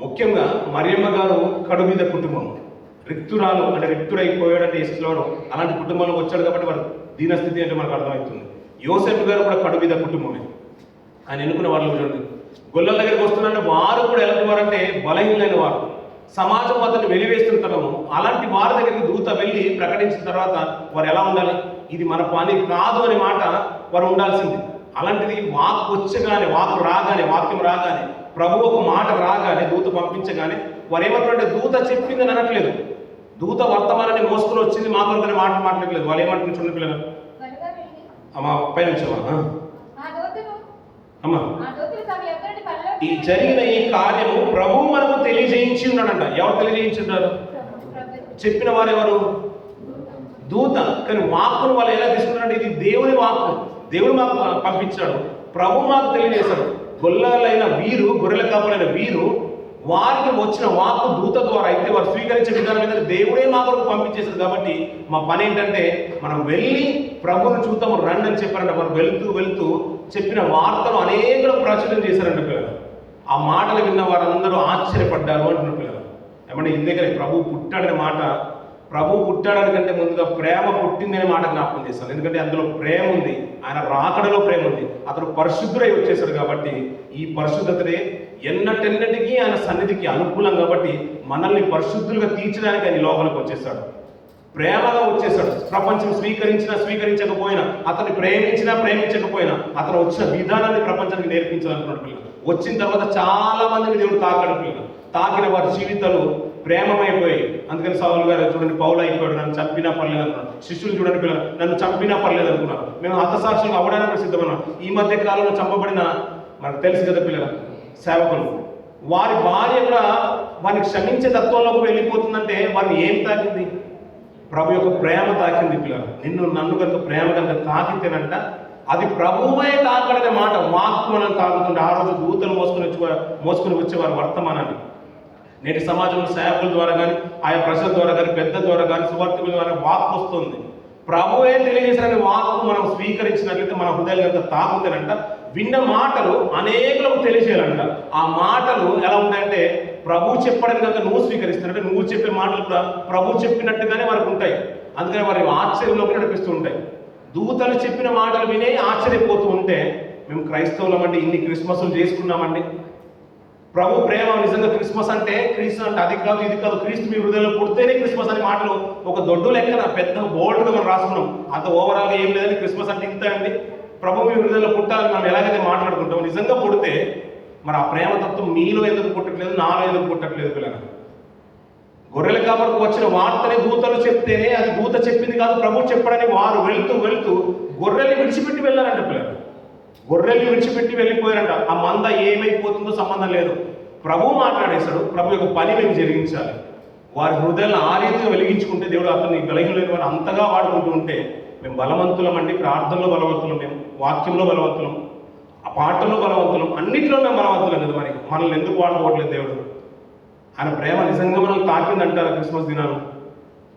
ముఖ్యంగా మరియమ్మ గారు కడుబీద కుటుంబం, రిక్తురాలు అంటే రిక్తుడైపోయాడంటే ఇస్లాడు అలాంటి కుటుంబంలో వచ్చాడు కాబట్టి వాడు దీనస్థితి అంటే మనకు అర్థమవుతుంది. యోసేపు గారు కూడా కడుబీద కుటుంబమే. ఆయన ఎన్నుకున్న వాళ్ళు చూడండి. గొల్లల దగ్గరికి వస్తున్నారంటే వారు కూడా ఎలాంటి వారంటే బలహీనైన వారు, సమాజం అతన్ని వెలివేస్తుంటాము. అలాంటి వారి దగ్గరికి దూత వెళ్ళి ప్రకటించిన తర్వాత వారు ఎలా ఉండాలి? ఇది మన పని కాదు అనే మాట వారు ఉండాల్సింది. అలాంటిది వాక్ వచ్చగానే, వాకు రాగానే, వాక్యం రాగానే, ప్రభు ఒక మాట రాగానే, దూత పంపించగానే వారు ఏమంటారంటే దూత చెప్పిందని అనట్లేదు, దూత వర్తమానాన్ని మోసుకుని వచ్చింది మా కొరకనే మాట మాట్లాడలేదు. వాళ్ళు ఏమంటున్నారు చూడండి పిల్లలు. అమ్మా పైన అమ్మా, ఈ జరిగిన ఈ కార్యము ప్రభు మనకు తెలియజేయించి ఉన్నాడంట. ఎవరు తెలియజేయించున్నారు? చెప్పిన వారు ఎవరు? దూత. కానీ వాక్కును వాళ్ళు ఎలా తీసుకున్నారంటే ఇది దేవుని వాక్కు, దేవుడు మాకు పంపించాడు, ప్రభు మాకు తెలియజేశాడు. గొల్లలైన వీరు, గొర్రెల కాపులైన వీరు, వారికి వచ్చిన వాక్కు దూత ద్వారా అయితే వారు స్వీకరించే విధానం మీద దేవుడే మా కొరకు పంపించేశారు. కాబట్టి మా పని ఏంటంటే మనం వెళ్ళి ప్రభువును చూద్దాము రండి అని చెప్పారంట. వారు వెళుతూ వెళుతూ చెప్పిన వార్తలు అనేకలు ప్రచురం చేశారంట పిల్లలు. ఆ మాటలు విన్న వారందరూ ఆశ్చర్యపడ్డారు అంటున్న పిల్లలు. ఏమంటే ఇంటి దగ్గర ప్రభు పుట్టాడనే మాట, ప్రభు పుట్టాడని కంటే ముందుగా ప్రేమ పుట్టింది అనే మాట జ్ఞాపకం చేస్తాను. ఎందుకంటే అందులో ప్రేమ ఉంది, ఆయన రాకడలో ప్రేమ ఉంది. అతడు పరిశుద్ధుడై వచ్చేసాడు కాబట్టి ఈ పరిశుద్ధతనే ఎన్నటెన్నటికీ ఆయన సన్నిధికి అనుకూలం. కాబట్టి మనల్ని పరిశుద్ధులుగా తీర్చడానికి ఆయన లోపలికి వచ్చేసాడు, ప్రేమగా వచ్చేసాడు. ప్రపంచం స్వీకరించకపోయినా, అతన్ని ప్రేమించకపోయినా అతను వచ్చిన విధానాన్ని ప్రపంచానికి నేర్పించాలనుకున్నాడు పిల్లలు. వచ్చిన తర్వాత చాలా మందిని దేవుడు తాకాడు పిల్లలు. తాకిన వారి జీవితాలు ప్రేమమైపోయాయి. అందుకని సౌలు గారు చూడండి, పౌలు అయిపోయాడు, నన్ను చంపినా పర్లేదు అనుకున్నాడు. శిష్యులు చూడండి పిల్లలు, నన్ను చంపినా పర్లేదు అనుకున్నారు. మేము హతసాక్షులుగా అవ్వడానికి సిద్ధమన్నాం. ఈ మధ్య కాలంలో చంపబడిన మనకు తెలుసు కదా పిల్లలు, సేవకులు, వారి భార్య కూడా వారిని క్షమించే తత్వంలోకి వెళ్ళిపోతుందంటే వారిని ఏం తాకింది? ప్రభు యొక్క ప్రేమ తాకింది పిల్లలు. నన్ను కనుక ప్రేమ కనుక తాకితేనంట అది ప్రభువే తాకడనే మాట. వాక్కు మనం తాకుతుంటే ఆ రోజు దూతలు మోసుకొని వచ్చేవారు వర్తమానాన్ని. నేటి సమాజంలో సేవకుల ద్వారా కానీ, ఆయా ప్రజల ద్వారా కానీ, పెద్ద ద్వారా కానీ, సువార్తికుల ద్వారా వాక్కు వస్తుంది. ప్రభువే తెలియజేసిన వాక్కు మనం స్వీకరించినట్లయితే మన హృదయాలు కనుక తాకుతానంట విన్న మాటలు అనేకులకు తెలియజేయాలంట. ఆ మాటలు ఎలా ఉంటాయంటే ప్రభు చెప్పడానికి కనుక నువ్వు స్వీకరిస్తానంటే నువ్వు చెప్పే మాటలు కూడా ప్రభు చెప్పినట్టుగానే వారికి ఉంటాయి. అందుకని వారి ఆశ్చర్యంలోకి నడిపిస్తూ ఉంటాయి. దూతలు చెప్పిన మాటలు వినే ఆశ్చర్యపోతూ ఉంటే మేము క్రైస్తవులం అంటే ఇన్ని క్రిస్మస్లు చేసుకున్నామండి. ప్రభు ప్రేమ నిజంగా క్రిస్మస్ అంటే క్రీస్తు అంటే అది కాదు ఇది కాదు, క్రీస్తు మీ హృదయంలో పుడితేనే క్రిస్మస్ అనే మాటలు ఒక దొడ్డు లెక్కన పెద్ద బోల్డ్గా మనం రాసుకున్నాం. అంత ఓవరాల్గా ఏం లేదని క్రిస్మస్ అంటే ఇంత అండి. ప్రభు మీ హృదయంలో పుట్టాలని మనం ఎలాగైతే మాట్లాడుకుంటాం, నిజంగా పుడితే మరి ఆ ప్రేమతత్వం మీలో ఎందుకు పుట్టట్లేదు, నాలో ఎందుకు పుట్టట్లేదు పిల్లలు? గొర్రెల కాపరికి వచ్చిన వార్తని దూతలు చెప్తేనే అది దూత చెప్పింది కాదు, ప్రభు చెప్పడని వారు వెళుతూ గొర్రెల్ని విడిచిపెట్టి వెళ్ళారంట పిల్లలు. గొర్రెల్ని విడిచిపెట్టి వెళ్ళిపోయారంట. ఆ మంద ఏమైపోతుందో సంబంధం లేదు, ప్రభు మాట్లాడేశాడు. ప్రభు యొక్క పని మేము జరిగించాలి. వారి హృదయాలను ఆ రీతిగా వెలిగించుకుంటే దేవుడు అతన్ని బలహీనమైన వారు అంతగా వాడుకుంటూ ఉంటే మేము బలవంతులం అండి. ప్రార్థనలో బలవంతులం, మేము వాక్యంలో బలవంతులం, ఆ పాటల్లో బలవంతులం, అన్నింటిలో మేము బలవంతులం కదా. మరి మనల్ని ఎందుకు వాడుకోవట్లేదు దేవుడు? ఆయన ప్రేమ నిజంగా మనం తాకిందంటారు. క్రిస్మస్ దినాలు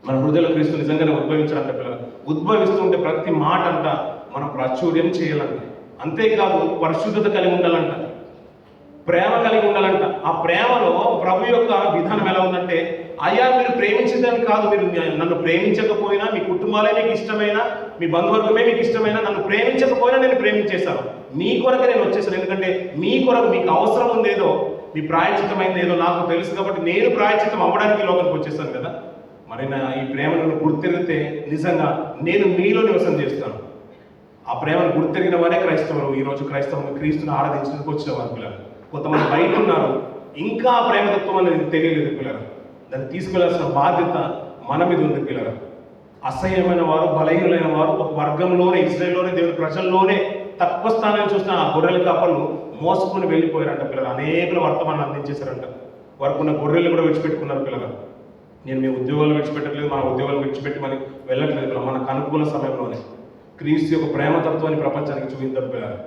మన హృదయంలో క్రీస్తు నిజంగానే ఉద్భవించాలంట పిల్లలు. ఉద్భవిస్తుంటే ప్రతి మాట అంట మనం ప్రాచుర్యం చేయాలంట. అంతేకాదు పరిశుద్ధత కలిగి ఉండాలంట, ప్రేమ కలిగి ఉండాలంట. ఆ ప్రేమలో ప్రభు యొక్క విధానం ఎలా ఉందంటే, అయ్యా మీరు ప్రేమించదని కాదు, మీరు నన్ను ప్రేమించకపోయినా, మీ కుటుంబాలే మీకు ఇష్టమైనా, మీ బంధువర్గమే మీకు ఇష్టమైనా, నన్ను ప్రేమించకపోయినా నేను ప్రేమించేశాను. మీ కొరకు నేను వచ్చేసాను. ఎందుకంటే మీ కొరకు మీకు అవసరం ఉందేదో, మీ ప్రాయచితమైంది ఏదో నాకు తెలుసు కాబట్టి నేను ప్రాయచితం అవ్వడానికి లోకానికి వచ్చేసాను కదా. మరి నా ఈ ప్రేమను గుర్తెరిగితే నిజంగా నేను మీలో నివసం చేస్తాను. ఆ ప్రేమను గుర్తెరిగిన వారే క్రైస్తవులు. ఈరోజు క్రైస్తవులు క్రీస్తుని ఆరాధించడానికి వచ్చిన వారు పిల్లలు. కొంతమంది బయట ఉన్నారు, ఇంకా ఆ ప్రేమతత్వం అనేది తెలియలేదు పిల్లలు. దాన్ని తీసుకెళ్లాల్సిన బాధ్యత మన మీద ఉంది పిల్లలు. అసహ్యమైన వారు, బలహీనులైన వారు ఒక వర్గంలోనే, ఇజ్రాయేల్లోనే, దేవుని ప్రజల్లోనే తక్కువ స్థానాన్ని చూసిన ఆ గొర్రెల కాపర్లు మోసుకొని వెళ్ళిపోయారంట పిల్లలు. అనేకులు వర్తమానం అందించేశారంట. వారికి ఉన్న గొర్రెలు కూడా విడిచిపెట్టుకున్నారు పిల్లలు. నేను మీ ఉద్యోగాలు విడిచిపెట్టట్లేదు, మన ఉద్యోగాలు విడిచిపెట్టి మనకి వెళ్ళట్లేదు పిల్లలు. మనకు అనుకూల సమయంలోనే క్రీస్తు యొక్క ప్రేమతత్వాన్ని ప్రపంచానికి చూపించారు పిల్లలు.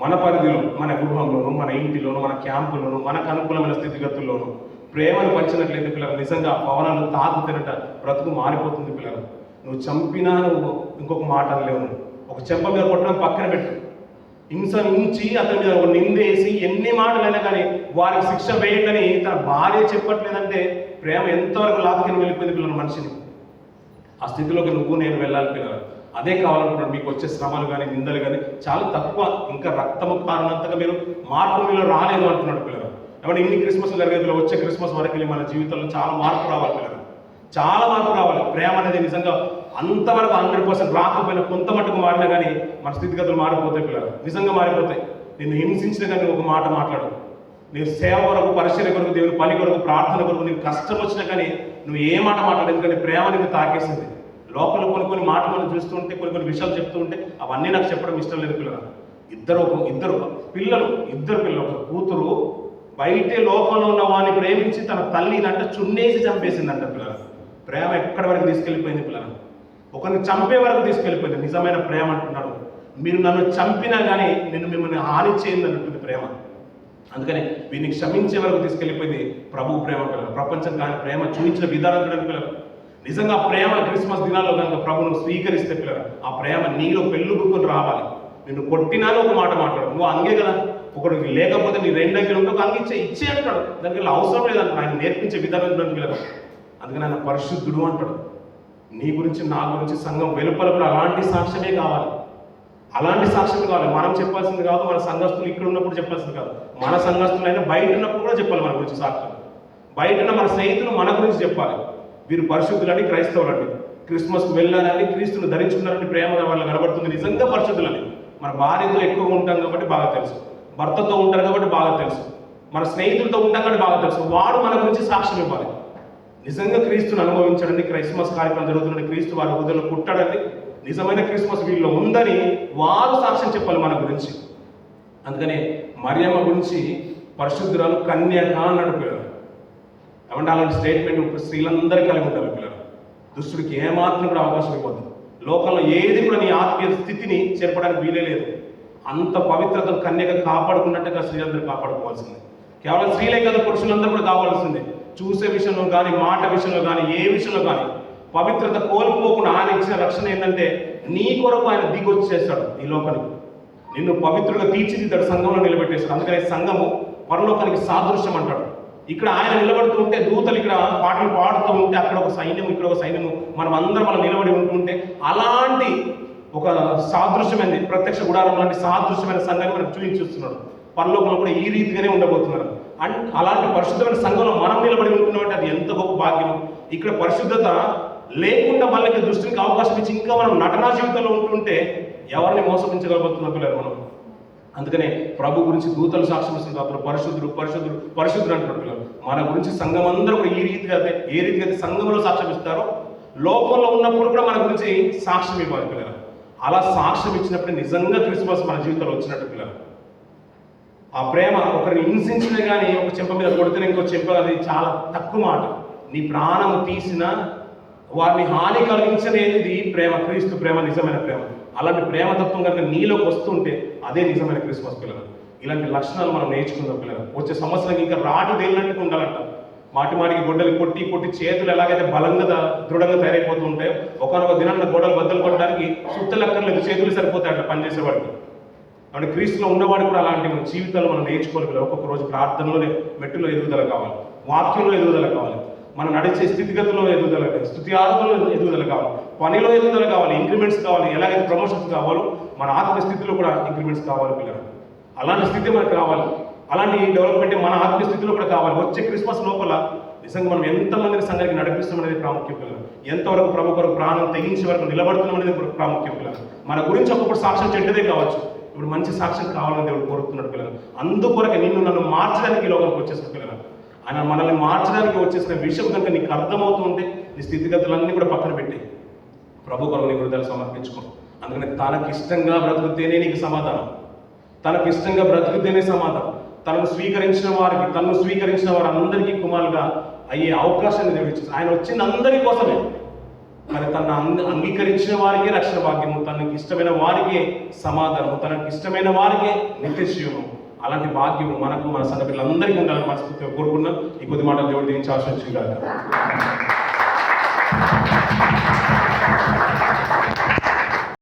మన పరిధిలో, మన గృహంలోను, మన ఇంటిలోను, మన క్యాంపులోను, మనకు అనుకూలమైన స్థితిగతుల్లోనూ ప్రేమను పంచినట్లయితే పిల్లలు నిజంగా పవనాలు తాకుతున్నట్ట బ్రతుకు మారిపోతుంది పిల్లలు. నువ్వు చంపినా నువ్వు ఇంకొక మాట లేవు. ఒక చెంప మీద కొట్టడం పక్కన పెట్టు, హింసించి అతని మీద ఒక నిందేసి ఎన్ని మాటలైనా కానీ వారికి శిక్ష వేయండి తన భార్య చెప్పట్లేదంటే ప్రేమ ఎంతవరకు లాక్కి వెళ్ళిపోయింది పిల్లలు మనిషిని. ఆ స్థితిలోకి నువ్వు నేను వెళ్ళాలి పిల్లలు. అదే కావాలనుకున్నాడు. మీకు వచ్చే శ్రమలు కానీ నిందలు కానీ చాలా తక్కువ, ఇంకా రక్తము కారణంతగా మీరు మార్పు మీలో రాలేదు అంటున్నాడు పిల్లలు. ఏమంటే ఇన్ని క్రిస్మస్ జరిగేదిలో వచ్చే క్రిస్మస్ వరకు మన జీవితంలో చాలా మార్పు రావాలి పిల్లలు, చాలా మార్పు రావాలి. ప్రేమ అనేది నిజంగా అంతవరకు 100% రాకపోయినా కొంత మట్టుకు మారినా కానీ మన స్థితిగతులు మారిపోతాయి పిల్లలు, నిజంగా మారిపోతాయి. నిన్ను హింసించిన కానీ ఒక మాట మాట్లాడు, నీ సేవ కొరకు, పరిచర్య కొరకు, దేవుని పని కొరకు, ప్రార్థన కొరకు నీకు కష్టం వచ్చినా కానీ నువ్వు ఏ మాట మాట్లాడు, ఎందుకంటే ప్రేమ నీకు తాకేసింది. లోపల కొన్ని మాటలు మనం చూస్తూ ఉంటే, కొన్ని విషయాలు చెప్తూ ఉంటే అవన్నీ నాకు చెప్పడం ఇష్టం లేదు పిల్లలు. ఇద్దరు పిల్లలు ఒక కూతురు బయటే లోకంలో ఉన్న వాడిని ప్రేమించి తన తల్లినంట చున్నేసి చంపేసిందంట పిల్లలు. ప్రేమ ఎక్కడి వరకు తీసుకెళ్ళిపోయింది పిల్లలు, ఒకరిని చంపే వరకు తీసుకెళ్ళిపోయింది. నిజమైన ప్రేమ అంటున్నాడు, మీరు నన్ను చంపినా కానీ నేను మిమ్మల్ని హాని చేయండి అంటుంది ప్రేమ. అందుకని వీరిని క్షమించే వరకు తీసుకెళ్ళిపోయింది ప్రభు ప్రేమ పిల్లలు. ప్రపంచం కానీ ప్రేమ చూపించిన విధానం పిల్లలు. నిజంగా ప్రేమ క్రిస్మస్ దినాల్లో కనుక ప్రభును స్వీకరిస్తే పిల్లలు ఆ ప్రేమ నీలో పెళ్ళుబుక్కుని రావాలి. నిన్ను కొట్టినాను ఒక మాట మాట్లాడు, నువ్వు అంగే కదా, ఒకడికి లేకపోతే నీ 2 అంకెలు ఉంటే ఒక అంగిచ్చే ఇచ్చే అంటాడు. దానికి అవసరం లేదంట, ఆయన నేర్పించే విధానం పిల్లలు. అందుకని ఆయన పరిశుద్ధుడు అంటాడు. నీ గురించి నా గురించి సంఘం వెలుపల కూడా అలాంటి సాక్ష్యమే కావాలి, అలాంటి సాక్ష్యం కావాలి. మనం చెప్పాల్సింది కాదు, మన సంఘస్థులు ఇక్కడ ఉన్నప్పుడు చెప్పాల్సింది కాదు, మన సంఘస్థులైనా బయట ఉన్నప్పుడు కూడా చెప్పాలి మన గురించి సాక్ష్యం. బయట ఉన్న మన స్నేహితులు మన గురించి చెప్పాలి, వీరు పరిశుద్ధులని, క్రైస్తవులండి, క్రిస్మస్కి వెళ్ళాలని, క్రీస్తుని ధరించుకున్నారని ప్రేమ వాళ్ళు కనబడుతుంది, నిజంగా పరిశుద్ధులని. మన భార్యతో ఎక్కువగా ఉంటాం కాబట్టి బాగా తెలుసు, భర్తతో ఉంటారు కాబట్టి బాగా తెలుసు, మన స్నేహితులతో ఉంటాం కాబట్టి బాగా తెలుసు. వాడు మన గురించి సాక్ష్యం ఇవ్వాలి. నిజంగా క్రీస్తుని అనుభవించడండి, క్రైస్మస్ కార్యక్రమం జరుగుతుందండి, క్రీస్తు వారి హృదయంలో పుట్టడండి, నిజమైన క్రిస్మస్ వీళ్ళలో ఉందని వారు సాక్ష్యం చెప్పాలి మన గురించి. అందుకని మరియమ్మ గురించి పరిశుద్ధురాలు కన్యక అన్నాడు పిల్లలు. ఏమంటే అలాంటి స్టేట్మెంట్ స్త్రీలందరికీ కలిగి ఉంటారు పిల్లలు. దుష్టుడికి ఏమాత్రం కూడా అవకాశం ఇవ్వద్దు. లోకంలో ఏది కూడా నీ ఆత్మీయ స్థితిని చేర్పడానికి వీలే లేదు. అంత పవిత్రతను కన్యక కాపాడుకున్నట్టుగా స్త్రీలందరూ కాపాడుకోవాల్సిందే. కేవలం స్త్రీలే కదా, పురుషులందరూ కూడా కావాల్సిందే. చూసే విషయంలో కానీ, మాట విషయంలో కానీ, ఏ విషయంలో కానీ పవిత్రత కోల్పోకుండా ఆయన ఇచ్చిన రక్షణ ఏంటంటే నీ కొరకు ఆయన దిగొచ్చి చేస్తాడు ఈ లోకానికి, నిన్ను పవిత్రుగా తీర్చిదిద్దాడు, సంఘంలో నిలబెట్టేస్తాడు. అందుకని సంఘము పరలోకానికి సాదృశ్యం అంటాడు. ఇక్కడ ఆయన నిలబడుతూ ఉంటే దూతలు ఇక్కడ పాటలు పాడుతూ ఉంటే అక్కడ ఒక సైన్యం, ఇక్కడ ఒక సైన్యము, మనం అందరం మనం నిలబడి ఉంటుంటే అలాంటి ఒక సాదృశ్యమైనది ప్రత్యక్ష గుడారం లాంటి సాదృశ్యమైన సంఘాన్ని మనకు చూపించుస్తున్నాడు. పరలోకంలో కూడా ఈ రీతిగానే ఉండబోతున్నారు. అండ్ అలాంటి పరిశుద్ధమైన సంఘంలో మనం నిలబడి ఉంటున్నామంటే అది ఎంత గొప్ప భాగ్యం. ఇక్కడ పరిశుద్ధత లేకుండా వాళ్ళకి దృష్టికి అవకాశం ఇచ్చి ఇంకా మనం నటనా జీవితంలో ఉంటుంటే ఎవరిని మోసపించగలుగుతున్న పిల్లలు మనం. అందుకనే ప్రభు గురించి దూతలు సాక్ష్యం ఇస్తుంది, అప్పుడు పరిశుద్ధుడు పరిశుద్ధుడు పరిశుద్ధుడు అంటున్నారు పిల్లలు. మన గురించి సంఘం అందరూ కూడా ఏ రీతిగా అయితే సంఘంలో సాక్ష్యం ఇస్తారో లోకంలో ఉన్నప్పుడు కూడా మన గురించి సాక్ష్యం ఇవ్వాలి పిల్లలు. అలా సాక్ష్యం ఇచ్చినప్పుడు నిజంగా క్రిస్మస్ మన జీవితంలో వచ్చినట్టు పిల్లలు. ఆ ప్రేమ ఒకరిని హింసించినా కానీ ఒక చెంప మీద కొడితేనే ఇంకో చెంప, అది చాలా తక్కువ మాట. నీ ప్రాణము తీసిన వారిని హాని కలిగించలేనిది ప్రేమ, క్రీస్తు ప్రేమ, నిజమైన ప్రేమ. అలాంటి ప్రేమతత్వం కనుక నీలోకి వస్తుంటే అదే నిజమైన క్రిస్మస్ పిల్లలు. ఇలాంటి లక్షణాలు మనం నేర్చుకుందాం పిల్లలు. వచ్చే సంవత్సరం ఇంకా రాటు తేలినట్టుగా ఉండాలంట. మాటికి గొడ్డలు కొట్టి చేతులు ఎలాగైతే బలంగా దృఢంగా తయారైపోతూ ఉంటాయో ఒకనొక దినాన్ని గొడవలు బద్దలు కొట్టడానికి సుత్తలక్కర్లేదు, చేతులు సరిపోతాయంట పనిచేసేవాడికి. అంటే క్రీస్తులో ఉన్నవాడు కూడా అలాంటి జీవితాలు మనం నేర్చుకోవాలి పిల్లలు. ఒక్కొక్క రోజు ప్రార్థనలోనే మెట్టులో ఎదుగుదల కావాలి, వాక్యంలో ఎదుగుదల కావాలి, మనం నడిచే స్థితిగతిలో ఎదుగుదల కావాలి, స్థుతి ఆరాధనలో ఎదుగుదల కావాలి, పనిలో ఎదుగుదల కావాలి, ఇంక్రిమెంట్స్ కావాలి. ఎలాగైతే ప్రమోషన్స్ కావాలో మన ఆత్మీయ స్థితిలో కూడా ఇంక్రిమెంట్స్ కావాలి పిల్లలు. అలాంటి స్థితి మనకు కావాలి. అలాంటి డెవలప్మెంట్ మన ఆత్మీయ స్థితిలో కూడా కావాలి. వచ్చే క్రిస్మస్ లోపల నిజంగా మనం ఎంతమందిని సంఘానికి నడిపిస్తాం అనేది ప్రాముఖ్యం పిల్లలు. ఎంతవరకు ప్రభు కొరకు ప్రాణం తెగించే వరకు నిలబడుతున్నాం అనేది ప్రాముఖ్యం పిల్లలు. మన గురించి ఒక్కొక్కటి సాక్ష్యం చెడ్డదే కావచ్చు, ఇప్పుడు మంచి సాక్ష్యం కావాలని దేవుడు కోరుతున్నాడు పిల్లలు. అందుకొరకు నిన్ను నన్ను మార్చడానికి లోకానికి వచ్చేసిన పిల్లలు. ఆయన మనల్ని మార్చడానికి వచ్చేసిన విషయం కనుక నీకు అర్థమవుతూ ఉంటే నీ స్థితిగతులన్నీ కూడా పక్కన పెట్టి ప్రభు కొరకు నీ హృదయాలు సమర్పించుకో. అందుకని తనకిష్టంగా బ్రతుకుతేనే నీకు సమాధానం, తనకిష్టంగా బ్రతుకుతేనే సమాధానం. తనను స్వీకరించిన వారు అందరికీ కుమారులుగా అయ్యే అవకాశాన్ని దేవుడు ఇచ్చేసి ఆయన వచ్చింది అందరి కోసమే. మరి తనను అంగీకరించిన వారికే రక్షణ భాగ్యము, తనకి ఇష్టమైన వారికే సమాధానము, తనకి ఇష్టమైన వారికే నిత్య జీవము. అలాంటి భాగ్యం మనకు మన సంఘ పిల్లలందరికీ ఉండాలని మనస్ఫూర్తిగా కోరుకున్నాం. ఈ కొద్ది మాటలు దేవుడు దీవించి ఆశించుగాక.